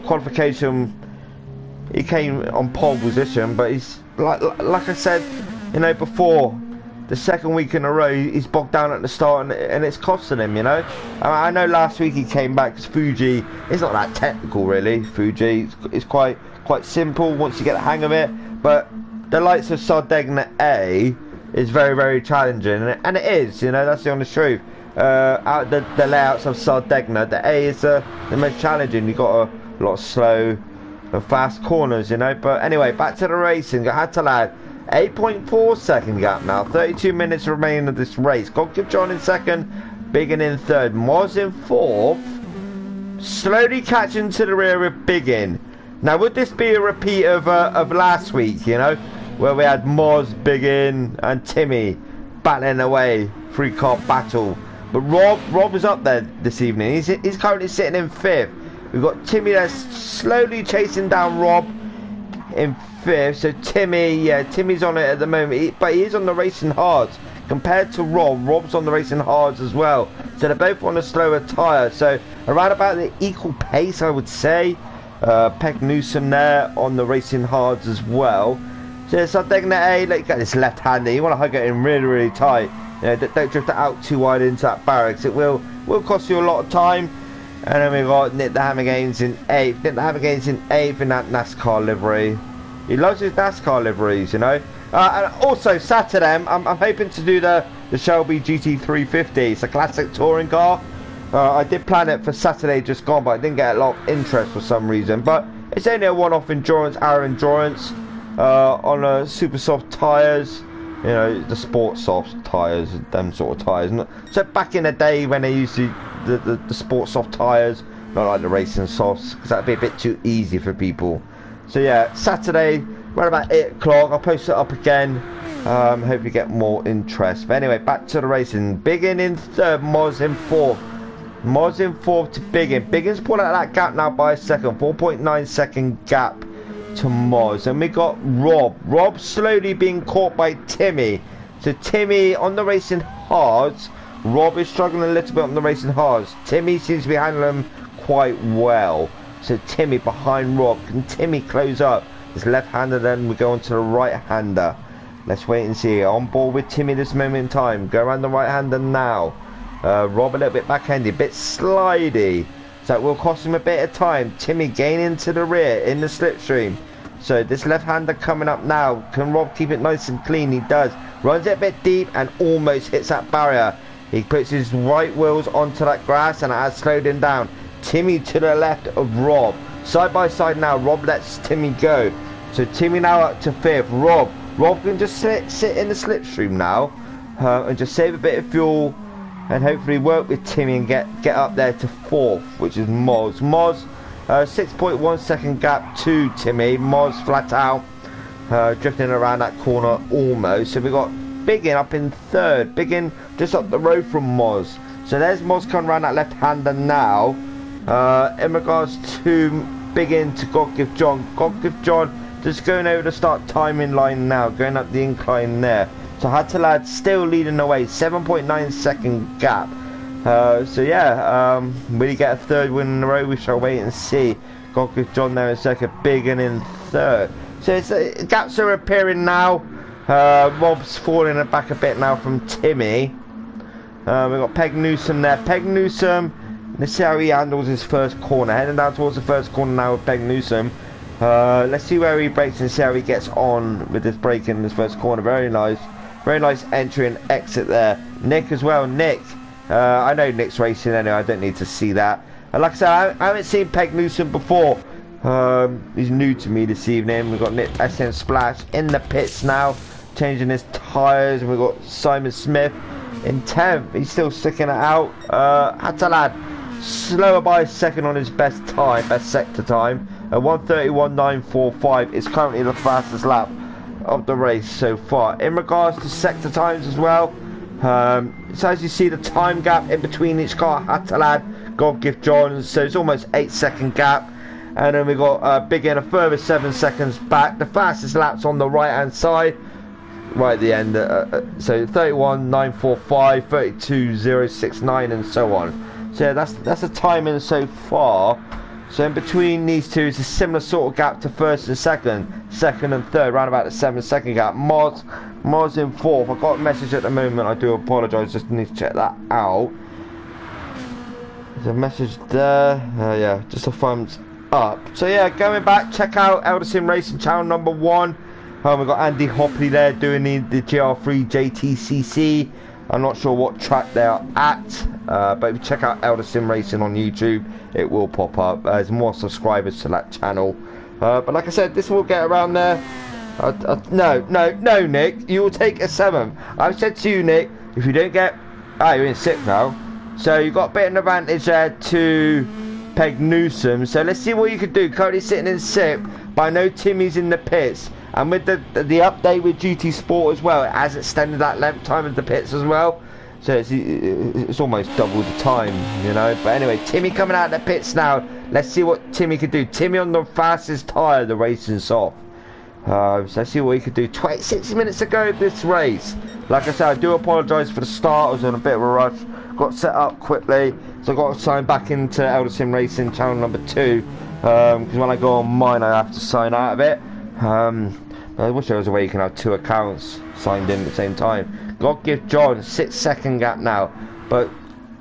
Qualification, he came on pole position, but he's like I said, you know, before, the second week in a row he's bogged down at the start, and it's costing him, you know. I know last week he came back because Fuji, it's not that technical really. Fuji, it's quite simple once you get the hang of it, but the likes of Sardegna A is very, very challenging, and it is, you know, that's the honest truth. Out the layouts of Sardegna, the A is the most challenging. You've got a lot of slow and fast corners, you know. But anyway, back to the racing. Got Hatterlad, 8.4 second gap now, 32 minutes remaining of this race. God Give John in second, Biggin in third, Moz in fourth, slowly catching to the rear of Biggin. Now, would this be a repeat of last week, you know, where we had Moz, Biggin and Timmy battling away, 3-car battle? But Rob is up there this evening. He's currently sitting in fifth. We've got Timmy there slowly chasing down Rob in fifth. So Timmy's on it at the moment, but he is on the racing hards compared to Rob. Rob's on the racing hards as well, so they're both on a slower tyre, so around about the equal pace, I would say. Peg Newsom there on the racing hards as well. So Sardegna A, look at this left-hander, you want to hug it in really, really tight. You know, don't drift it out too wide into that barracks. It will cost you a lot of time. And then we've got Nick the Hammer Games in 8th. Nick the Hammer Games in 8th in that NASCAR livery. He loves his NASCAR liveries, you know. And also Saturday, I'm hoping to do the Shelby GT350. It's a classic touring car. I did plan it for Saturday just gone, but I didn't get a lot of interest for some reason. But it's only a one-off endurance, hour endurance on super soft tyres. You know, the Sport Soft tyres, them sort of tyres. So back in the day when they used to the Sport Soft tyres, not like the racing softs, because that'd be a bit too easy for people. So yeah, Saturday, right about 8 o'clock, I'll post it up again. Hope you get more interest. But anyway, back to the racing. Biggin in third, Moz in fourth. Moz in fourth to Biggin. Biggin's pulling out that gap now by a second. 4.9 second gap to Moz. And we got Rob. Rob slowly being caught by Timmy. So Timmy on the racing hards. Rob is struggling a little bit on the racing hards. Timmy seems to be handling them quite well. So Timmy behind Rob. Can Timmy close up? It's left-hander, then we go on to the right-hander. Let's wait and see. On board with Timmy this moment in time. Go around the right-hander now. Rob a little bit back-handed, bit slidey, so it will cost him a bit of time. Timmy gaining to the rear in the slipstream. So this left-hander coming up now. Can Rob keep it nice and clean? He does. Runs it a bit deep and almost hits that barrier. He puts his right wheels onto that grass and it has slowed him down. Timmy to the left of Rob. Side by side now. Rob lets Timmy go. So Timmy now up to fifth. Rob can just sit in the slipstream now and just save a bit of fuel. And hopefully work with Timmy and get up there to fourth, which is Moz. Moz, 6.1 second gap to Timmy. Moz flat out, drifting around that corner almost. So we got Biggin up in third. Biggin just up the road from Moz. So there's Moz coming around that left-hander now. In regards to Biggin to God Give John. God Give John just going over the start timing line now, going up the incline there. So Hatalad still leading the way, 7.9 second gap. So yeah, will he get a third win in a row? We shall wait and see. God Give John there in second, Biggin in third. So it's, gaps are appearing now. Rob's falling back a bit now from Timmy. We've got Peg Newsom there. Peg Newsom, let's see how he handles his first corner. Heading down towards the first corner now with Peg Newsom. Let's see where he brakes and see how he gets on with this brake in this first corner. Very nice. Very nice entry and exit there. Nick as well. Nick. I know Nick's racing anyway. I don't need to see that. And like I said, I haven't seen Peg Newsom before. He's new to me this evening. We've got Nick SN Splash in the pits now, changing his tyres. And we've got Simon Smith in 10th. He's still sticking it out. Hatalad slower by a second on his best time, best sector time. 1:31.945 is currently the fastest lap of the race so far. In regards to sector times as well, so as you see the time gap in between each car, Hatalad, God Give John, so it's almost 8 second gap. And then we got Biggin a further 7 seconds back. The fastest laps on the right hand side, right at the end, so 31.945, 32.069 and so on. So yeah, that's the timing so far. So in between these two is a similar sort of gap to first and second and third, around about the 7 second gap. Moz in fourth. I got a message at the moment, I do apologise, just need to check that out. There's a message there, yeah, just a thumbs up. So yeah, going back, check out Elder Sim Racing channel number 1. We've got Andy Hopley there doing the GR2 JTCC. I'm not sure what track they are at, but if you check out Elder Sim Racing on YouTube, it will pop up. There's more subscribers to that channel. But like I said, this will get around there. No, Nick, you will take a 7th. I've said to you, Nick, if you don't get... you're in 6th now. So you've got a bit of an advantage there to Peg Newsom. So let's see what you can do. Currently sitting in 6th, but I know Timmy's in the pits. And with the update with GT Sport as well, it has extended that length time of the pits as well. So it's almost double the time, you know. But anyway, Timmy coming out of the pits now. Let's see what Timmy can do. Timmy on the fastest tyre, the racing's off. So let's see what he could do. 26 minutes to go this race. Like I said, I do apologise for the start. I was in a bit of a rush. Got set up quickly. So I got to sign back into Elder Sim Racing channel number 2. Because when I go on mine, I have to sign out of it. I wish there was a way you can have 2 accounts signed in at the same time. God Give John 6 second gap now, but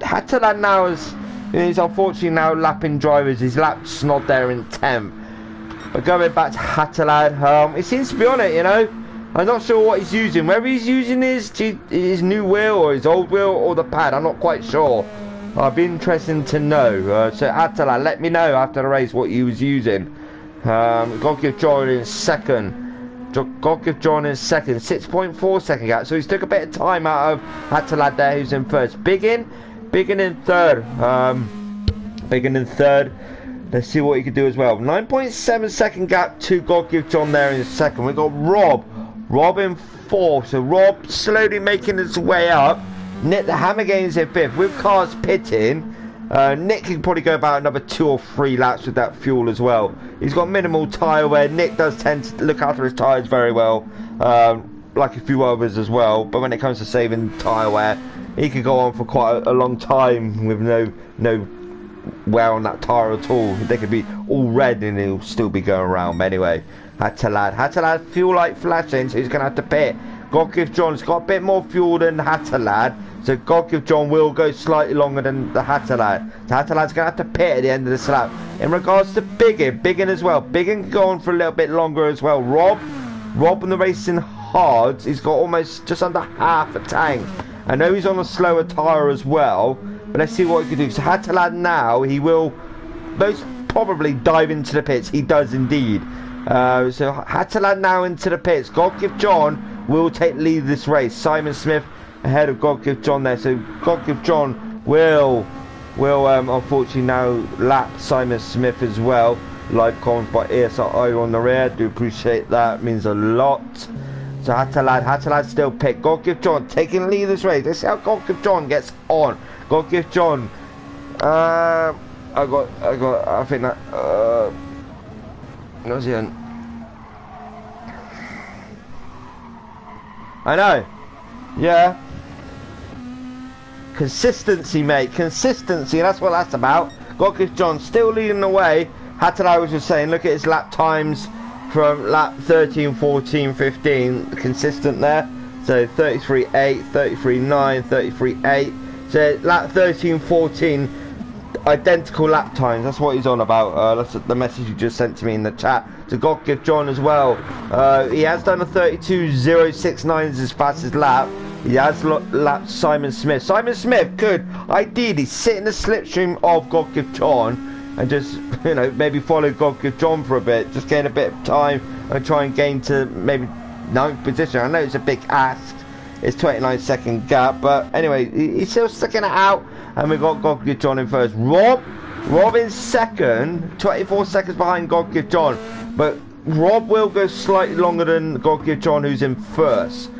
Hatalad now is, he's unfortunately now lapping drivers. His lap's not there in 10th. But going back to Hatalad, he seems to be on it, you know. I'm not sure what he's using. Whether he's using his new wheel or his old wheel or the pad, I'm not quite sure. I'd be interested to know. So Hatalad, let me know after the race what he was using. God Give John in 2nd. God Give John in second, 6.4 second gap. So he's took a bit of time out of Hatalad there, who's in first. Biggin in third. Biggin in third. Let's see what he can do as well. 9.7 second gap to God Give John there in second. We've got Rob in fourth. So Rob slowly making his way up. Nick the Hammer Games in fifth. With cars pitting, Nick can probably go about another 2 or 3 laps with that fuel as well. He's got minimal tyre wear. Nick does tend to look after his tyres very well, like a few others as well. But when it comes to saving tyre wear, he could go on for quite a long time with no wear on that tyre at all. They could be all red and he'll still be going around. But anyway, Hatalad fuel light flashing, so he's going to have to pit. God Give John's got a bit more fuel than Hatalad, so God Give John will go slightly longer than the Hatalad. So Hatalad's going to have to pit at the end of this lap. In regards to Biggin as well, Biggin can go on for a little bit longer as well. Rob in the racing hards, he's got almost just under half a tank. I know he's on a slower tyre as well, but let's see what he can do. So Hatalad now, he will most probably dive into the pits. He does indeed. So Hatalad now into the pits. God Give John will take lead of this race. Simon Smith ahead of God Give John there. So God Give John will unfortunately now lap Simon Smith as well. Live comms by ESR on the rear. Do appreciate that. Means a lot. So Hatalad still picked. God Give John taking lead of this race. Let's see how God Give John gets on. God Give John. I think that. What's he on? I know. Yeah. Consistency, mate. Consistency. That's what that's about. God Give John still leading the way. Hatalad was just saying, look at his lap times from lap 13, 14, 15. Consistent there. So 33.8, 33.9, 33.8. So lap 13, 14. Identical lap times. That's what he's on about. That's the message you just sent to me in the chat. To God Give John as well. He has done a 32.069 as his fastest lap. He has lapped Simon Smith. Simon Smith could ideally sit in the slipstream of God Give John and just, maybe follow God Give John for a bit, just gain a bit of time and try and gain to maybe 9th position. I know it's a big ask. It's 29 second gap, but anyway, he's still sticking it out. And we've got God Give John in first. Rob in second, 24 seconds behind God Give John. But Rob will go slightly longer than God Give John, who's in first.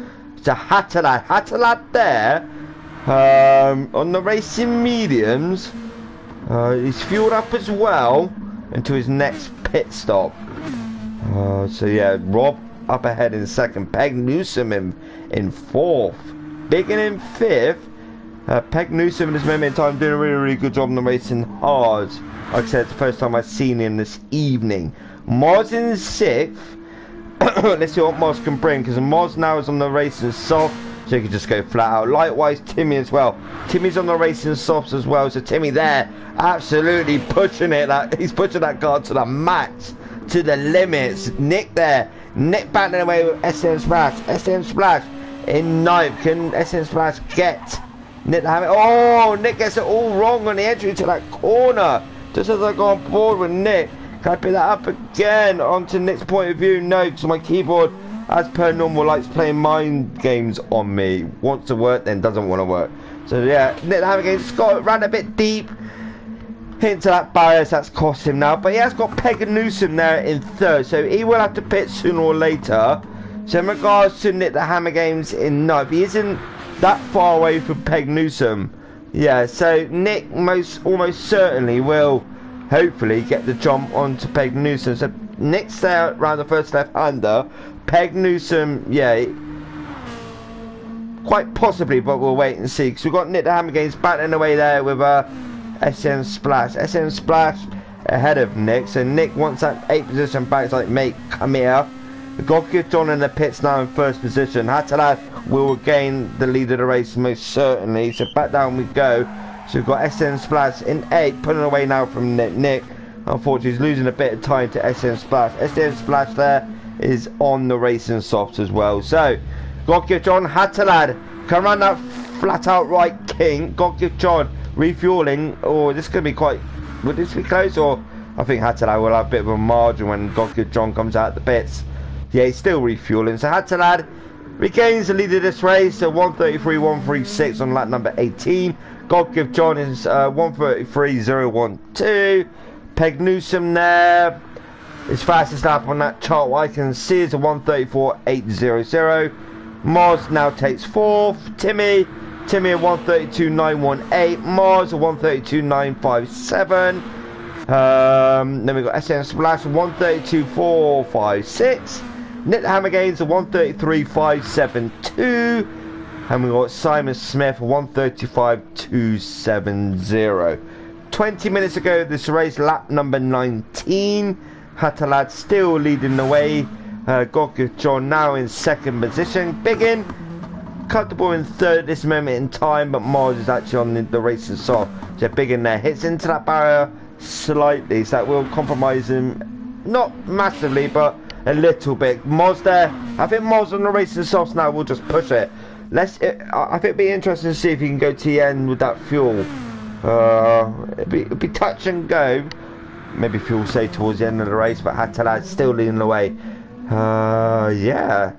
So Hatalad there, on the racing mediums. He's fueled up as well into his next pit stop. So yeah, Rob up ahead in second. Peg Newsom in fourth. Biggin in fifth. Peg Newsom at this moment in time doing a really good job on the racing hard. Like I said, it's the first time I've seen him this evening. Moz in sixth. Let's see what Moz can bring, because Moz now is on the racing soft, so he can just go flat out. Likewise Timmy as well. Timmy's on the racing softs as well, so Timmy there absolutely pushing it. He's pushing that car to the max, to the limits. Nick there. Nick battling away with SM Splash. SM Splash in ninth. Can SM Splash get Nick to have it? Oh, Nick gets it all wrong on the entry to that corner. Just as I go on board with Nick. Can I pick that up again onto Nick's point of view? No, because my keyboard, as per normal, likes playing mind games on me. Wants to work, then doesn't want to work. So yeah, Nick Havigan Scott ran a bit deep. Into that barrier, so that's cost him now. But he has got Peg Newsom there in third, so he will have to pit sooner or later. So in regards to Nick the Hammer Games in ninth, he isn't that far away from Peg Newsom. Yeah, so Nick almost certainly will hopefully get the jump onto Peg Newsom. So Nick's there around the first left-hander. Peg Newsom, yeah, quite possibly, but we'll wait and see. Because we've got Nick the Hammer Games battling away there with SM Splash. SM Splash ahead of Nick. So Nick wants that 8th position back. It's like, mate, come here. God Give John in the pits now in first position. Hatalad will regain the lead of the race most certainly. So back down we go. So we've got SM Splash in 8th, pulling away now from Nick. Nick, unfortunately, is losing a bit of time to SM Splash. SM Splash there is on the racing softs as well. So, God Give John, Hatalad, come around that flat out right king. God Give John refueling. Oh, this could be quite. Would this be close? Or I think Hatalad will have a bit of a margin when God Give John comes out the pits. Yeah, he's still refueling. So Hatalad regains the lead of this race. So 133.136 on lap number 18. God Give John is 133.012. Peg Newsom there. His fastest lap on that chart what I can see is a 134.800. Moz now takes 4th. Timmy a 132.918. Moz a 132.957. Then we got SM Splash 132.456. Nick Hammer Gains a 133.572. And we got Simon Smith 135.270. 20 minutes ago this race, lap number 19. Hatalad still leading the way. God Give John now in 2nd position. Biggin comfortable in 3rd at this moment in time, but Mars is actually on the racing soft. So Biggin there hits into that barrier slightly, so that will compromise him, not massively, but a little bit. Moz there. I think Moz on the racing softs now will just push it. I think it'd be interesting to see if he can go to the end with that fuel. It'd be touch and go. Maybe fuel say towards the end of the race, but Hatalad's still leading the way. Yeah.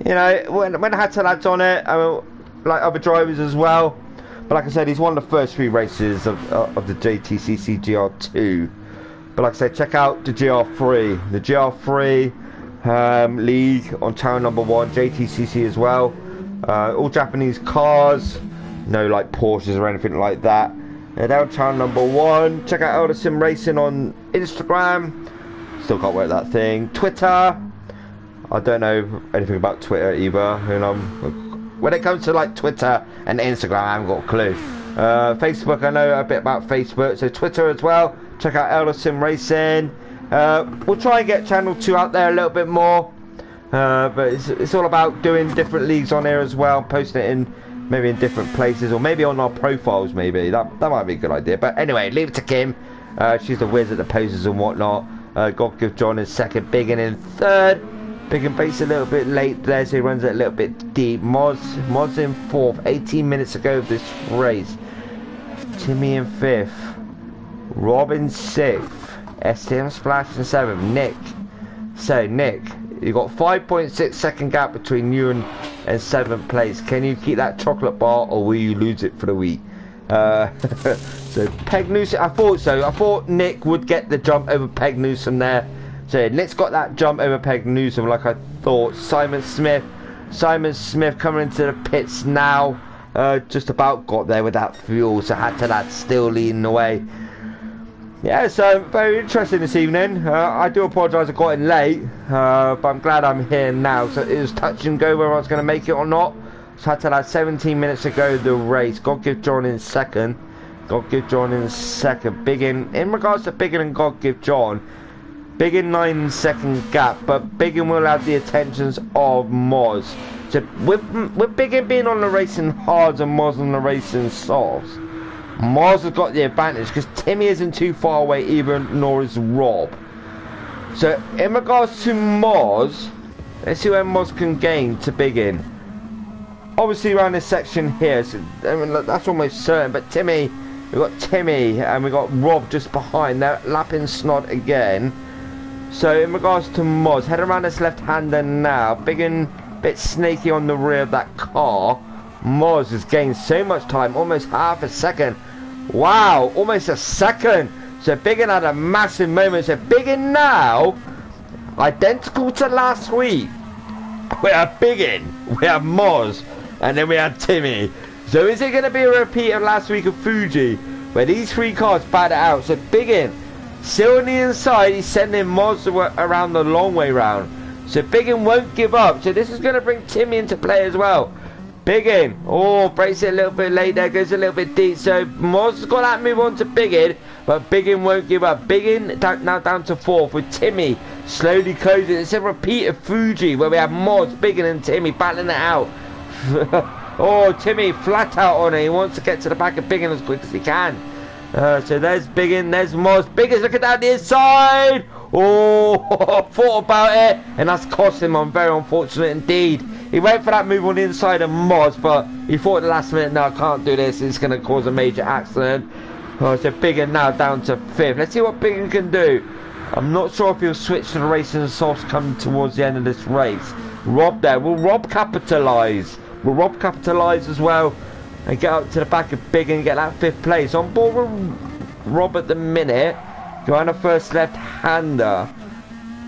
You know, when Hatalad's on it, I mean, like other drivers as well. But like I said, he's won the first 3 races of the JTCC GR2. But like I said, check out the GR3. The GR3 league on channel number 1, JTCC as well. All Japanese cars, no like Porsches or anything like that. They're on channel number 1. Check out Elder Sim Racing on Instagram. Still can't work that thing. Twitter. I don't know anything about Twitter either. You know, when it comes to like Twitter and Instagram, I haven't got a clue. Facebook, I know a bit about Facebook. So Twitter as well. Check out Elder Sim Racing. We'll try and get channel 2 out there a little bit more. But it's all about doing different leagues on here as well. Posting it in maybe in different places, or maybe on our profiles. Maybe that might be a good idea. But anyway, leave it to Kim. She's the whiz at the poses and whatnot. God Give John is 2nd. Biggin in 3rd. Biggin base a little bit late there, so he runs it a little bit deep. Moz in 4th. 18 minutes ago of this race. Timmy in 5th. Rob in 6th. STM Splash in 7th. Nick. So Nick, you got 5.6 second gap between you and 7th place. Can you keep that chocolate bar, or will you lose it for the week? So Peg Newsom, I thought so. I thought Nick would get the jump over Peg Newsom there. So Nick's got that jump over Peg Newsom like I thought. Simon Smith coming into the pits now. Just about got there with that fuel, so Hatalad still leading the way. Yeah, so very interesting this evening. I do apologise I got in late, but I'm glad I'm here now. So it was touch and go whether I was going to make it or not. So Hatalad 17 minutes ago the race. God Give John in 2nd. God Give John in 2nd. Biggin, in regards to Biggin and God Give John, Biggin 9 second gap, but Biggin will have the attentions of Moz. So with Biggin being on the racing hards and Moz on the racing softs, Moz has got the advantage because Timmy isn't too far away either, nor is Rob. So in regards to Moz, let's see where Moz can gain to Biggin. Obviously around this section here, so I mean, look, that's almost certain. But Timmy, we've got Timmy and we've got Rob just behind. They're lapping Snod again. So in regards to Moz, head around this left-hander now. Biggin bit snaky on the rear of that car. Moz has gained so much time, almost half a second. Wow, almost a second. So Biggin had a massive moment. So Biggin now, identical to last week. We have Biggin, we have Moz, and then we have Timmy. So is it going to be a repeat of last week of Fuji, where these 3 cars batted out? So Biggin still on the inside, he's sending Moz around the long way round. So Biggin won't give up. So this is going to bring Timmy into play as well. Biggin, oh, breaks it a little bit late there, goes a little bit deep. So Moz has got that move on to Biggin, but Biggin won't give up. Biggin now down to 4th with Timmy slowly closing. It's a repeat of Fuji where we have Moz, Biggin and Timmy battling it out. Oh, Timmy flat out on it. He wants to get to the back of Biggin as quick as he can. So there's Biggin, there's Moz. Biggin's looking down the inside. Oh, thought about it, and that's cost him. I'm very unfortunate indeed. He went for that move on the inside of Moz, but he thought at the last minute, no, I can't do this. It's going to cause a major accident. Oh, so Biggin now down to 5th. Let's see what Biggin can do. I'm not sure if he'll switch to the racing softs coming towards the end of this race. Rob there. Will Rob capitalise? Will Rob capitalise as well and get up to the back of Big and get that 5th place? On board with Rob at the minute. Going a first left-hander.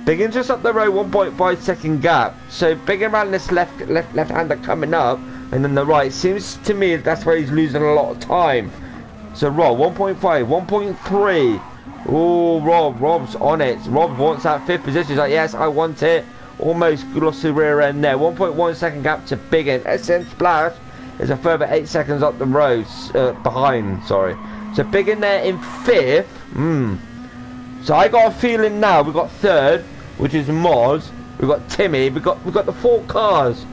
Biggin just up the road, 1.5 second gap. So Biggin around this left-hander coming up, and then the right. Seems to me that's where he's losing a lot of time. So Rob, 1.5, 1.3. Oh, Rob's on it. Rob wants that 5th position. He's like, yes, I want it. Almost lost the rear end there. 1.1 second gap to Biggin. SM Splash is a further 8 seconds up the road, behind. Sorry. So Biggin there in 5th. So I got a feeling now we've got 3rd, which is Moz. We've got Timmy. We've got the 4 cars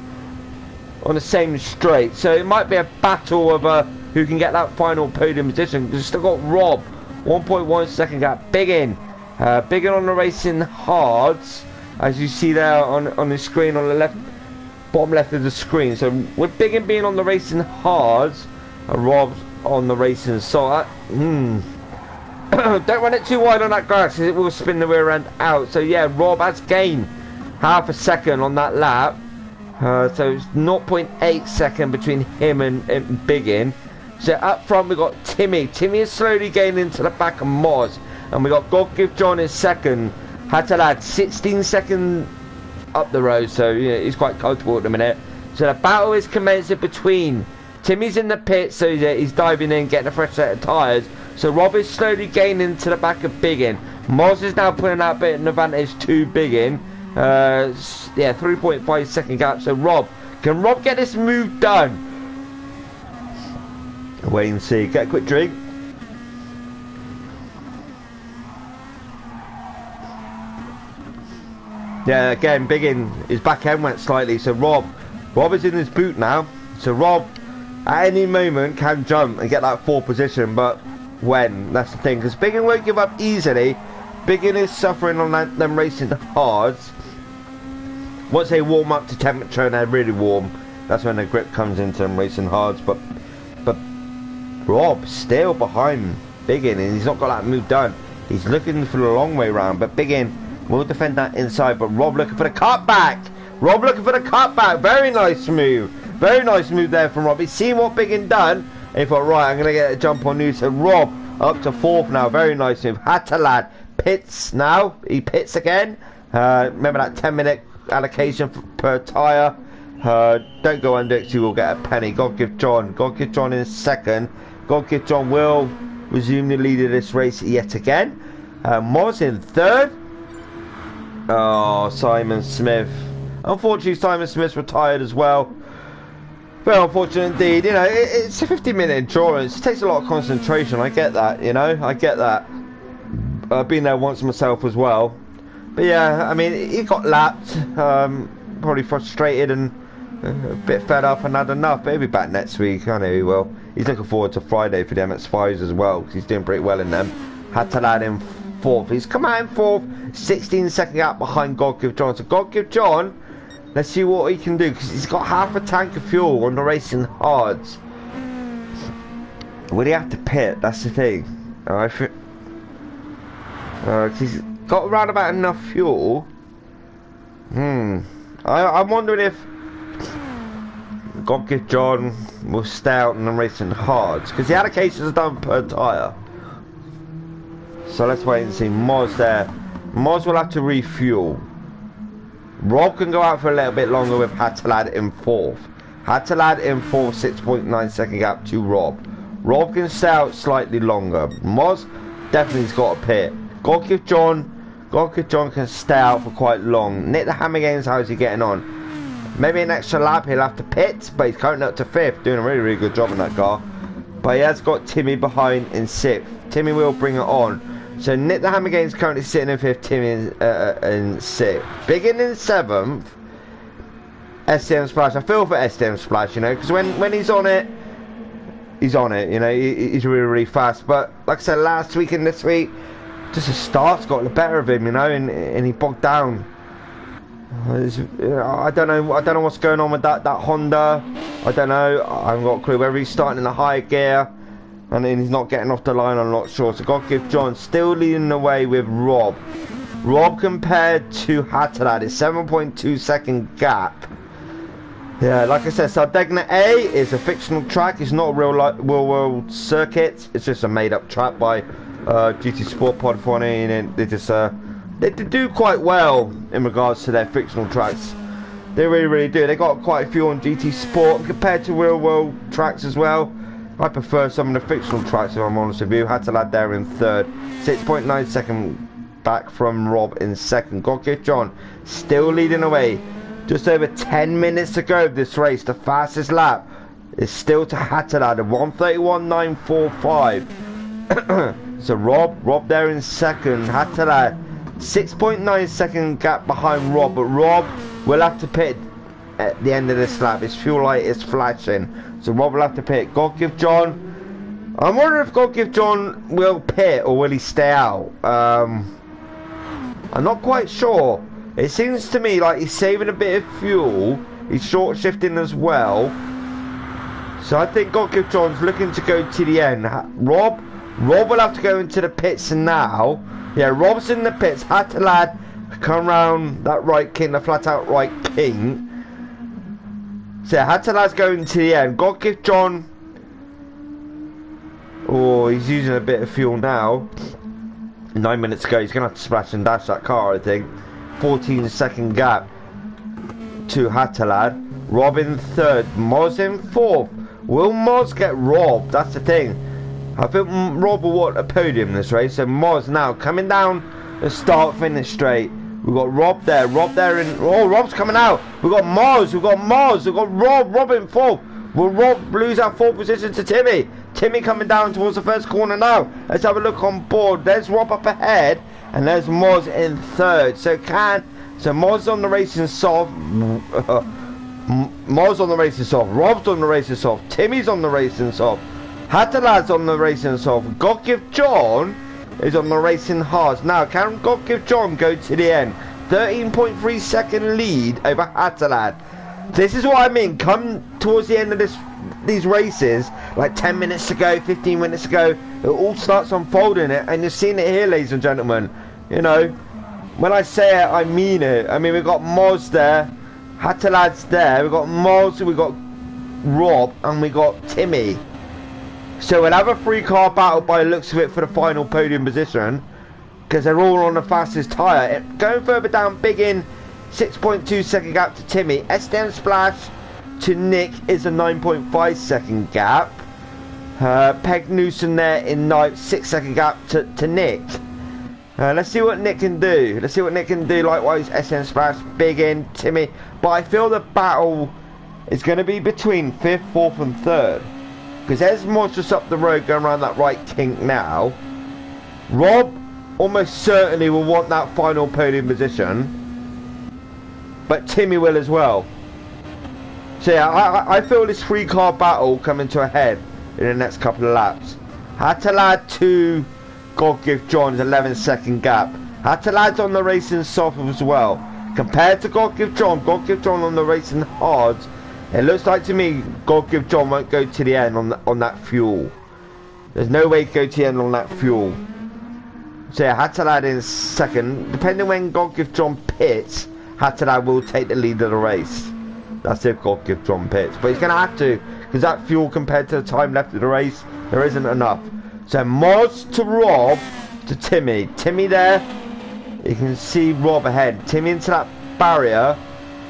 on the same straight. So it might be a battle of who can get that final podium position. We've still got Rob, 1.1 second gap. Biggin on the racing hards, as you see there on the screen on the left, bottom left of the screen. So with Biggin being on the racing hards, and Rob's on the racing soft. Don't run it too wide on that grass, because it will spin the rear end out. So yeah, Rob has gained half a second on that lap. So it's 0.8 second between him and Biggin. So up front we got Timmy. Timmy is slowly gaining into the back of Moz. And we got God Give John in second. Had to add 16 seconds up the road. So yeah, he's quite comfortable at the minute. So the battle is commencing between Timmy's in the pit, so he's diving in, getting a fresh set of tyres. So Rob is slowly gaining to the back of Biggin. Moz is now putting out a bit of an advantage to Biggin. Yeah, 3.5 second gap. So can Rob get this move done? Wait and see. Get a quick drink. Yeah, again, Biggin, his back end went slightly. So Rob is in his boot now. So Rob at any moment can jump and get that 4th position, but when? That's the thing, because Biggin won't give up easily. Biggin is suffering on them racing hards. Once they warm up to temperature and they're really warm, that's when the grip comes into them racing hards. But Rob still behind Biggin, and he's not got that move done. He's looking for the long way round, but Biggin will defend that inside. But Rob looking for the cutback. Very nice move. Very nice move there from Rob. He's seen what Biggin done. And he thought, right, I'm going to get a jump on you. So Rob up to 4th now. Very nice move. Hatalad pits now. He pits again. Remember that 10-minute allocation per tyre. Don't go under it, you will get a penny. God Give John in 2nd. God Give John will resume the lead of this race yet again. Moz in 3rd. Oh, Simon Smith. Unfortunately, Simon Smith's retired as well. Very unfortunate indeed. You know, it's a 50-minute endurance. It takes a lot of concentration. I get that, you know. I get that. I've been there once myself as well. But yeah, I mean, he got lapped. Probably frustrated and a bit fed up and had enough. But he'll be back next week. I know he will. He's looking forward to Friday for the MX-5s as well, because he's doing pretty well in them. Had to add in 4th. He's come out in 4th. 16 second gap behind God Give John. So God Give John, let's see what he can do, because he's got half a tank of fuel on the racing hards. Will he have to pit? That's the thing. I think he's got around about enough fuel. I'm wondering if God Give John will stay out in the racing hards, because the allocations are done per tyre. So let's wait and see. Moz there. Moz will have to refuel. Rob can go out for a little bit longer with Hatalad in 4th. Hatalad in 4th, 6.9 second gap to Rob. Rob can stay out slightly longer. Moz definitely's got a pit. God Give John can stay out for quite long. Nick the Hammer Games, how's he getting on? Maybe an extra lap, he'll have to pit, but he's currently up to 5th, doing a really, really good job on that car. But he has got Timmy behind in 6th. Timmy will bring it on. So Nick the Hammer Game's currently sitting in 5th, Timmy in 6th. Biggin in 7th. STM Splash. I feel for STM Splash, you know, because when he's on it, you know, he's really, really fast. But like I said, last week and this week, just the start's got the better of him, you know, and he bogged down. I don't know what's going on with that Honda. I don't know. I haven't got a clue whether he's starting in the high gear and then he's not getting off the line. I'm not sure. So God Give John still leading the way with Rob. Rob compared to Hatterad is 7.2 second gap. Yeah, like I said, Sardegna A is a fictional track. It's not a real world circuit. It's just a made-up track by GT Sport Pod 14, and they do quite well in regards to their fictional tracks. They really do. They got quite a few on GT Sport compared to real world tracks as well. I prefer some of the fictional tracks, if I'm honest with you. Hatterad there in third, 6.9 second back from Rob in second. Godgift John still leading away. Just over 10 minutes to go of this race. The fastest lap is still to Hatterad at 1:31.945. So Rob there in second. Hatterad 6.9 second gap behind Rob, but Rob will have to pit at the end of this lap. His fuel light is flashing, so Rob will have to pit. Godgift John, I'm wondering if Godgift John will pit or will he stay out. I'm not quite sure. It seems to me like he's saving a bit of fuel. He's short shifting as well. So I think Godgift John's looking to go to the end. Rob will have to go into the pits now. Yeah, Rob's in the pits. Hatterad come round that right king, the flat out right king. So yeah, Hatterad's going to the end. Godgift John. Oh, he's using a bit of fuel now. 9 minutes ago, he's going to have to splash and dash that car, I think. 14 second gap to Hatterad. Rob in third, Moz in fourth. Will Moz get Rob? That's the thing. I think Rob will want a podium in this race. So Moz now coming down the start finish straight. We've got Rob there in. Oh, Rob's coming out. We've got Moz, we've got Rob in fourth. Will Rob lose our fourth position to Timmy? Timmy coming down towards the first corner now. Let's have a look on board. There's Rob up ahead. And there's Moz in third. So Moz on the racing soft. Moz on the racing soft. Rob's on the racing soft. Timmy's on the racing soft. Hatterad's on the racing soft. Godgift John is on the racing hard. Now, can Godgift John go to the end? 13.3 second lead over Hatterad. This is what I mean. Come towards the end of these races, like 10 minutes to go, 15 minutes to go, it all starts unfolding it, and you're seeing it here, ladies and gentlemen. You know, when I say it, I mean it. I mean, we've got Moz there, Hatterad's there, we've got Moz, we've got Rob, and we got Timmy. So we'll have a 3-car battle by the looks of it for the final podium position, because they're all on the fastest tyre. Going further down, big in, 6.2 second gap to Timmy. SDM Splash to Nick is a 9.5 second gap. Peg Newson there in ninth, 6 second gap to Nick. Let's see what Nick can do. Likewise, SN Splash, big in, Timmy. But I feel the battle is going to be between 5th, 4th and 3rd. Because there's Moz just up the road going around that right kink now. Rob almost certainly will want that final podium position. But Timmy will as well. So yeah, I feel this 3-car battle coming to a head in the next couple of laps. Hatterad to Godgift John's 11 second gap. Hatterad's on the racing soft as well. Compared to Godgift John on the racing hards, it looks like to me Godgift John won't go to the end on that fuel. There's no way to go to the end on that fuel. So yeah, Hatterad in second. Depending when Godgift John pits, Hatterad will take the lead of the race. That's if Godgift John pits. But he's going to have to, because that fuel compared to the time left of the race, there isn't enough. So Moz to Rob to Timmy. Timmy there. You can see Rob ahead. Timmy into that barrier.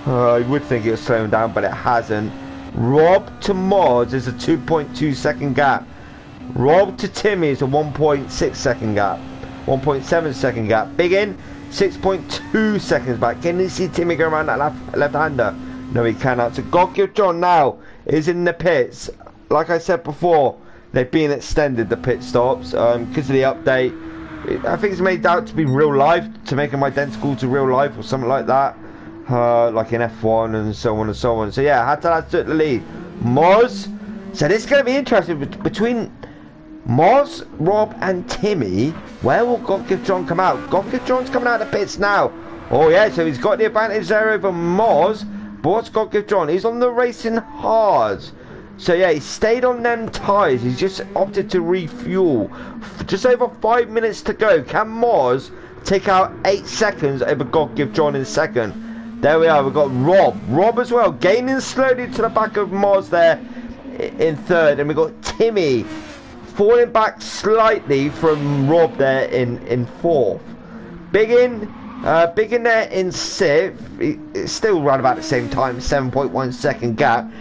You would think it was slowing down, but it hasn't. Rob to Moz is a 2.2 second gap. Rob to Timmy is a 1.6 second gap. 1.7 second gap. Big in. 6.2 seconds back. Can you see Timmy go around that left-hander? No, he cannot. So Godgift John now is in the pits. Like I said before, they've been extended, the pit stops, because of the update. I think it's made out to be real life, to make them identical to real life or something like that. Like in F1 and so on and so on. So yeah, Hatterad took the lead. Moz. So this is going to be interesting between Moz, Rob and Timmy. Where will Godgift John come out? Godgift John's coming out of the pits now. Oh yeah, so he's got the advantage there over Moz. But what's Godgift John? He's on the racing hards. So yeah, he stayed on them tyres. He's just opted to refuel. Just over 5 minutes to go. Can Moz take out 8 seconds over God Give John in second. There we are, we've got Rob as well, gaining slowly to the back of Moz there in third, and we've got Timmy falling back slightly from Rob there in fourth. Biggin there in sixth. It's still around about the same time, 7.1 second gap.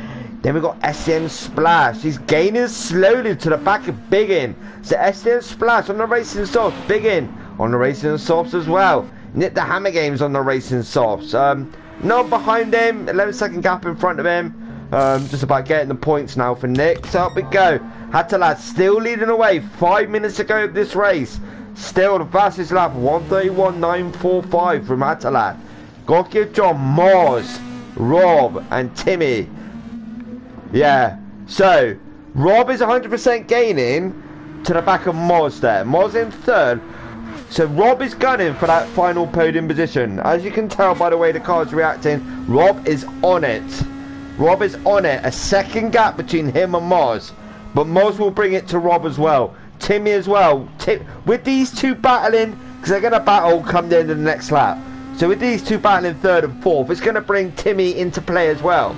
Then we've got SDM Splash. He's gaining slowly to the back of Biggin. So SDM Splash on the Racing Softs. Biggin on the Racing Softs as well. Nick the Hammer Games on the Racing Softs. Not behind him, 11 second gap in front of him. Just about getting the points now for Nick. So up we go. Hatalad still leading away. 5 minutes to go of this race. Still the fastest lap, 1:31.945 from Hatalad. God Give John, Moz, Rob and Timmy. Yeah, so Rob is 100% gaining to the back of Moz there. Moz in third. So Rob is gunning for that final podium position. As you can tell by the way the car's reacting, Rob is on it. Rob is on it. A second gap between him and Moz. But Moz will bring it to Rob as well. Timmy as well. With these two battling, because they're going to battle come the end of the next lap. So with these two battling third and fourth, it's going to bring Timmy into play as well.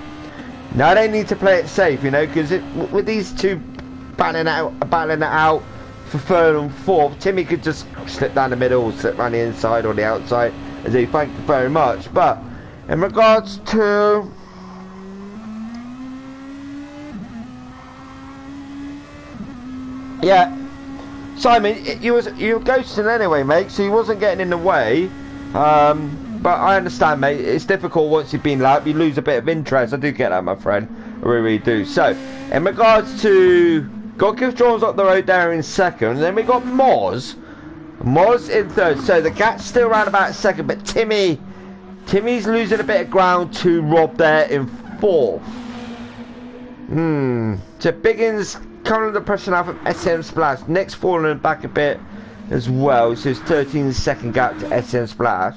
Now they need to play it safe, you know, because with these two battling it out for third and fourth, Timmy could just slip down the middle, slip around the inside or the outside, as he thank you very much. But in regards to Simon, you were ghosting anyway, mate, so he wasn't getting in the way. But I understand, mate, it's difficult once you've been lapped, you lose a bit of interest. I do get that, my friend, I really do. So, in regards to God Give John's up the road there in second, then we got Moz in third, so the gap's still around about second, but Timmy's losing a bit of ground to Rob there in fourth. So Biggins coming under pressure now from SM Splash. Nick's falling back a bit as well, so it's 13 second gap to SM Splash.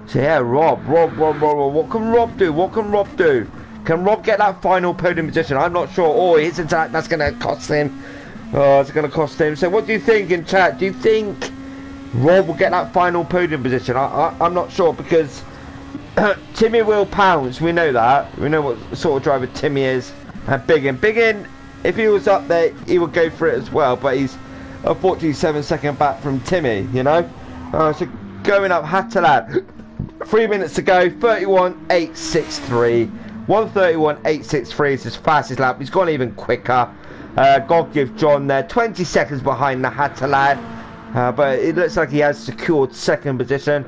So yeah, Rob, what can Rob do? What can Rob do? Can Rob get that final podium position? I'm not sure. Oh, he hits into that. That's going to cost him. Oh, it's going to cost him. So what do you think in chat? Do you think Rob will get that final podium position? I'm not sure, because Timmy will pounce. We know that. We know what sort of driver Timmy is. And Biggin, if he was up there, he would go for it as well. But he's unfortunately 7 seconds back from Timmy, you know. So going up Hatalad. 3 minutes to go, 31.863. 1:31.863 is his fastest lap. He's gone even quicker. God Give John there, 20 seconds behind the Hatalad. But it looks like he has secured second position.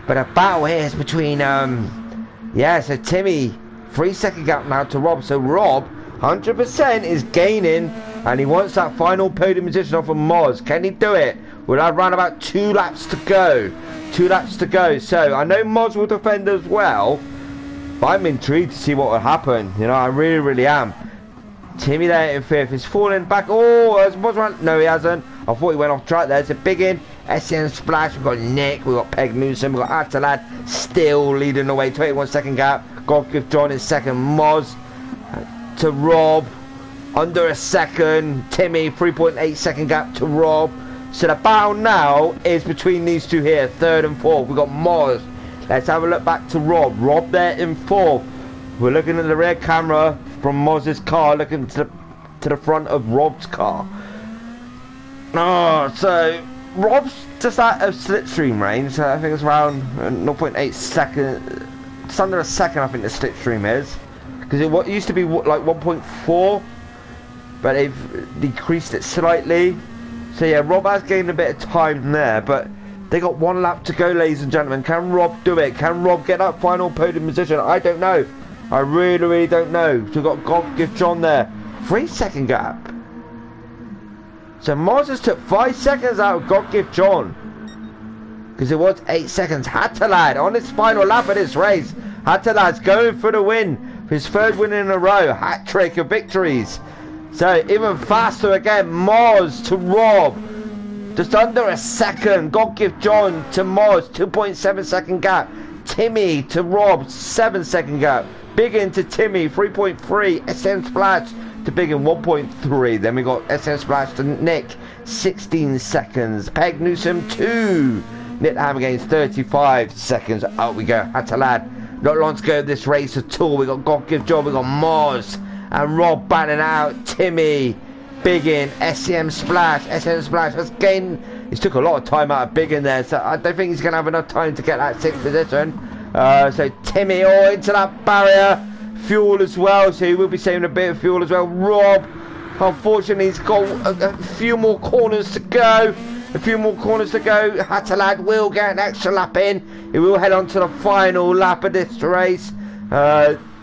But a battle here is between, so Timmy, 3 second gap now to Rob. So Rob, 100% is gaining, and he wants that final podium position off of Moz. Can he do it? We'll have around about 2 laps to go. 2 laps to go. So I know Moz will defend as well, but I'm intrigued to see what will happen. You know, I really am. Timmy there in fifth is falling back. Oh, has Moz run? No, he hasn't. I thought he went off track there. It's a big in. SN Splash. We've got Nick. We've got Peg Newsom. We've got Atalad still leading the way. 21 second gap. God Give John in second. Moz to Rob. Under a second. Timmy, 3.8 second gap to Rob. So the battle now is between these two here, third and fourth. We've got Moz. Let's have a look back to Rob. Rob there in fourth. We're looking at the rear camera from Moz's car, looking to the front of Rob's car. Oh, so Rob's just out of slipstream range. So I think it's around 0.8 seconds. It's under a second, I think the slipstream is. Because it used to be like 1.4, but they've decreased it slightly. So yeah, Rob has gained a bit of time there, but they got 1 lap to go, ladies and gentlemen. Can Rob do it? Can Rob get that final podium position? I don't know. I really don't know. So we've got God Give John there. 3 second gap. So Moses took 5 seconds out of God Give John. Because it was 8 seconds. Hatalad on his final lap of this race. Hatalad's going for the win. His 3rd win in a row. Hat trick of victories. So even faster again, Moz to Rob, just under a second. God Give John to Moz, 2.7 second gap. Timmy to Rob, 7 second gap. Biggin to Timmy, 3.3. SM Splash to Biggin, 1.3. Then we got SM Splash to Nick, 16 seconds. Peg Newsom 2. Nick the Hammer gains 35 seconds. Out we go. Hatalad. Not long to go this race at all. We got God Give Job. We got Moz and Rob batting out. Timmy, Biggin, SCM Splash. SCM Splash has gained. He's took a lot of time out of Biggin there, so I don't think he's going to have enough time to get that 6th position. So Timmy, into that barrier. Fuel as well, so he will be saving a bit of fuel as well. Rob, unfortunately, he's got a few more corners to go. Hatalad will get an extra lap in. He will head on to the final lap of this race.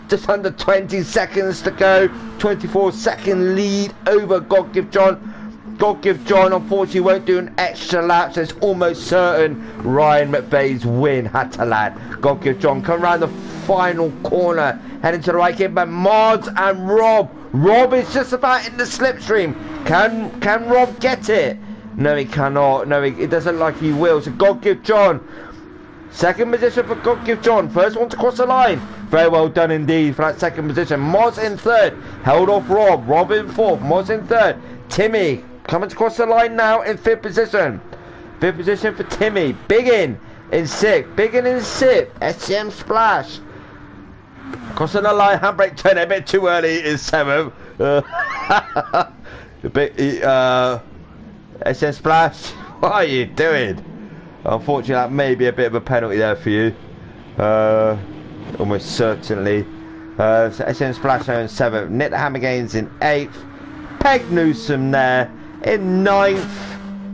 Just under 20 seconds to go. 24-second lead over God Give John. God Give John, unfortunately, won't do an extra lap, so it's almost certain Ryan McVeigh's win. Hatalad. God Give John come around the final corner, heading to the right here by Mods and Rob. Rob is just about in the slipstream. Can Rob get it? No, he cannot. No, it doesn't look like he will. So God Give John. 2nd position for God Give John. First one to cross the line. Very well done indeed for that 2nd position. Moz in 3rd. Held off Rob. Rob in 4th. Moz in 3rd. Timmy coming to cross the line now in 5th position. 5th position for Timmy. Biggin in 6th. Biggin in 6th. SCM Splash. Crossing the line. Handbrake turn a bit too early in 7th. SCM Splash. What are you doing? Unfortunately, that may be a bit of a penalty there for you. Almost certainly. So SN Splash now in 7th. Nick the Hammer gains in 8th. Peg Newsom there in 9th.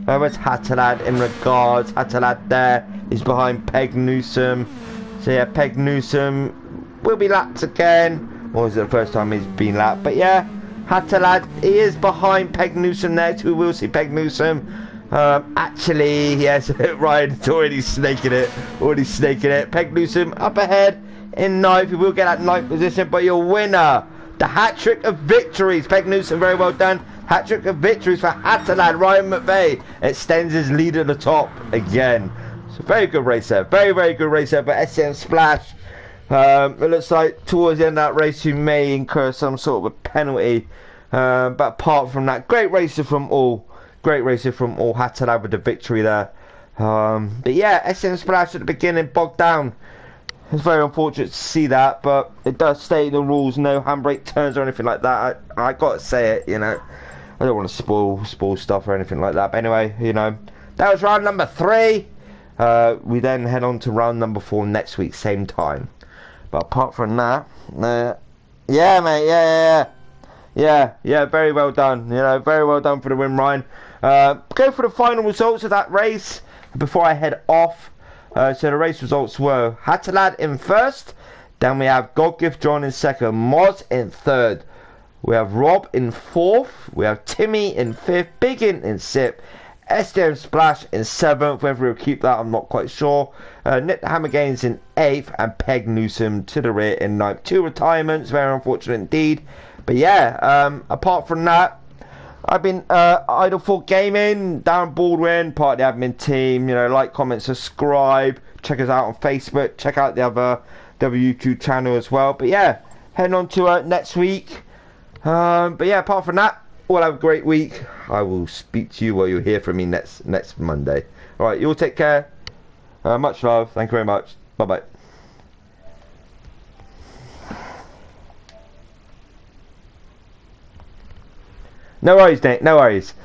Where's Hatalad in regards? Hatalad there is behind Peg Newsom. So yeah, Peg Newsom will be lapped again. Or is it the first time he's been lapped? But yeah, Hatalad, he is behind Peg Newsom there too. We'll see Peg Newsom. Actually, yes, Ryan's already snaking it. Peg Newsom up ahead in 9th. He will get that 9th position, but your winner, the hat-trick of victories. Peg Newsom, very well done. Hat-trick of victories for Hatalad. Ryan McVeigh extends his lead at the top again. So very good race there. Very, very good race there. But SCM Splash, it looks like towards the end of that race, you may incur some sort of a penalty. But apart from that, great racing from all. Hatalad with the victory there. But yeah, SCM Splash at the beginning bogged down. It's very unfortunate to see that, but it does state in the rules, no handbrake turns or anything like that. I gotta say it, you know. I don't want to spoil stuff or anything like that. But anyway, you know, that was round number 3. We then head on to round number 4 next week, same time. But apart from that, yeah, mate, yeah, very well done. You know, very well done for the win, Ryan. Go for the final results of that race before I head off. So the race results were Hatalad in 1st. Then we have God Give John in 2nd. Moz in 3rd. We have Rob in 4th. We have Timmy in 5th. Biggin in 6th. SDM Splash in 7th. Whether he'll keep that, I'm not quite sure. Nick the Hammer gains in 8th. And Peg Newsom to the rear in 9th. 2 retirements. Very unfortunate indeed. But yeah, apart from that, I've been Idle for Gaming, Darren Baldwin, part of the admin team. You know, like, comment, subscribe. Check us out on Facebook. Check out the other YouTube channel as well. But yeah, heading on to next week. But yeah, apart from that, all have a great week. I will speak to you, or you'll hear from me next Monday. All right, you all take care. Much love. Thank you very much. Bye bye. No worries, Nate. No worries.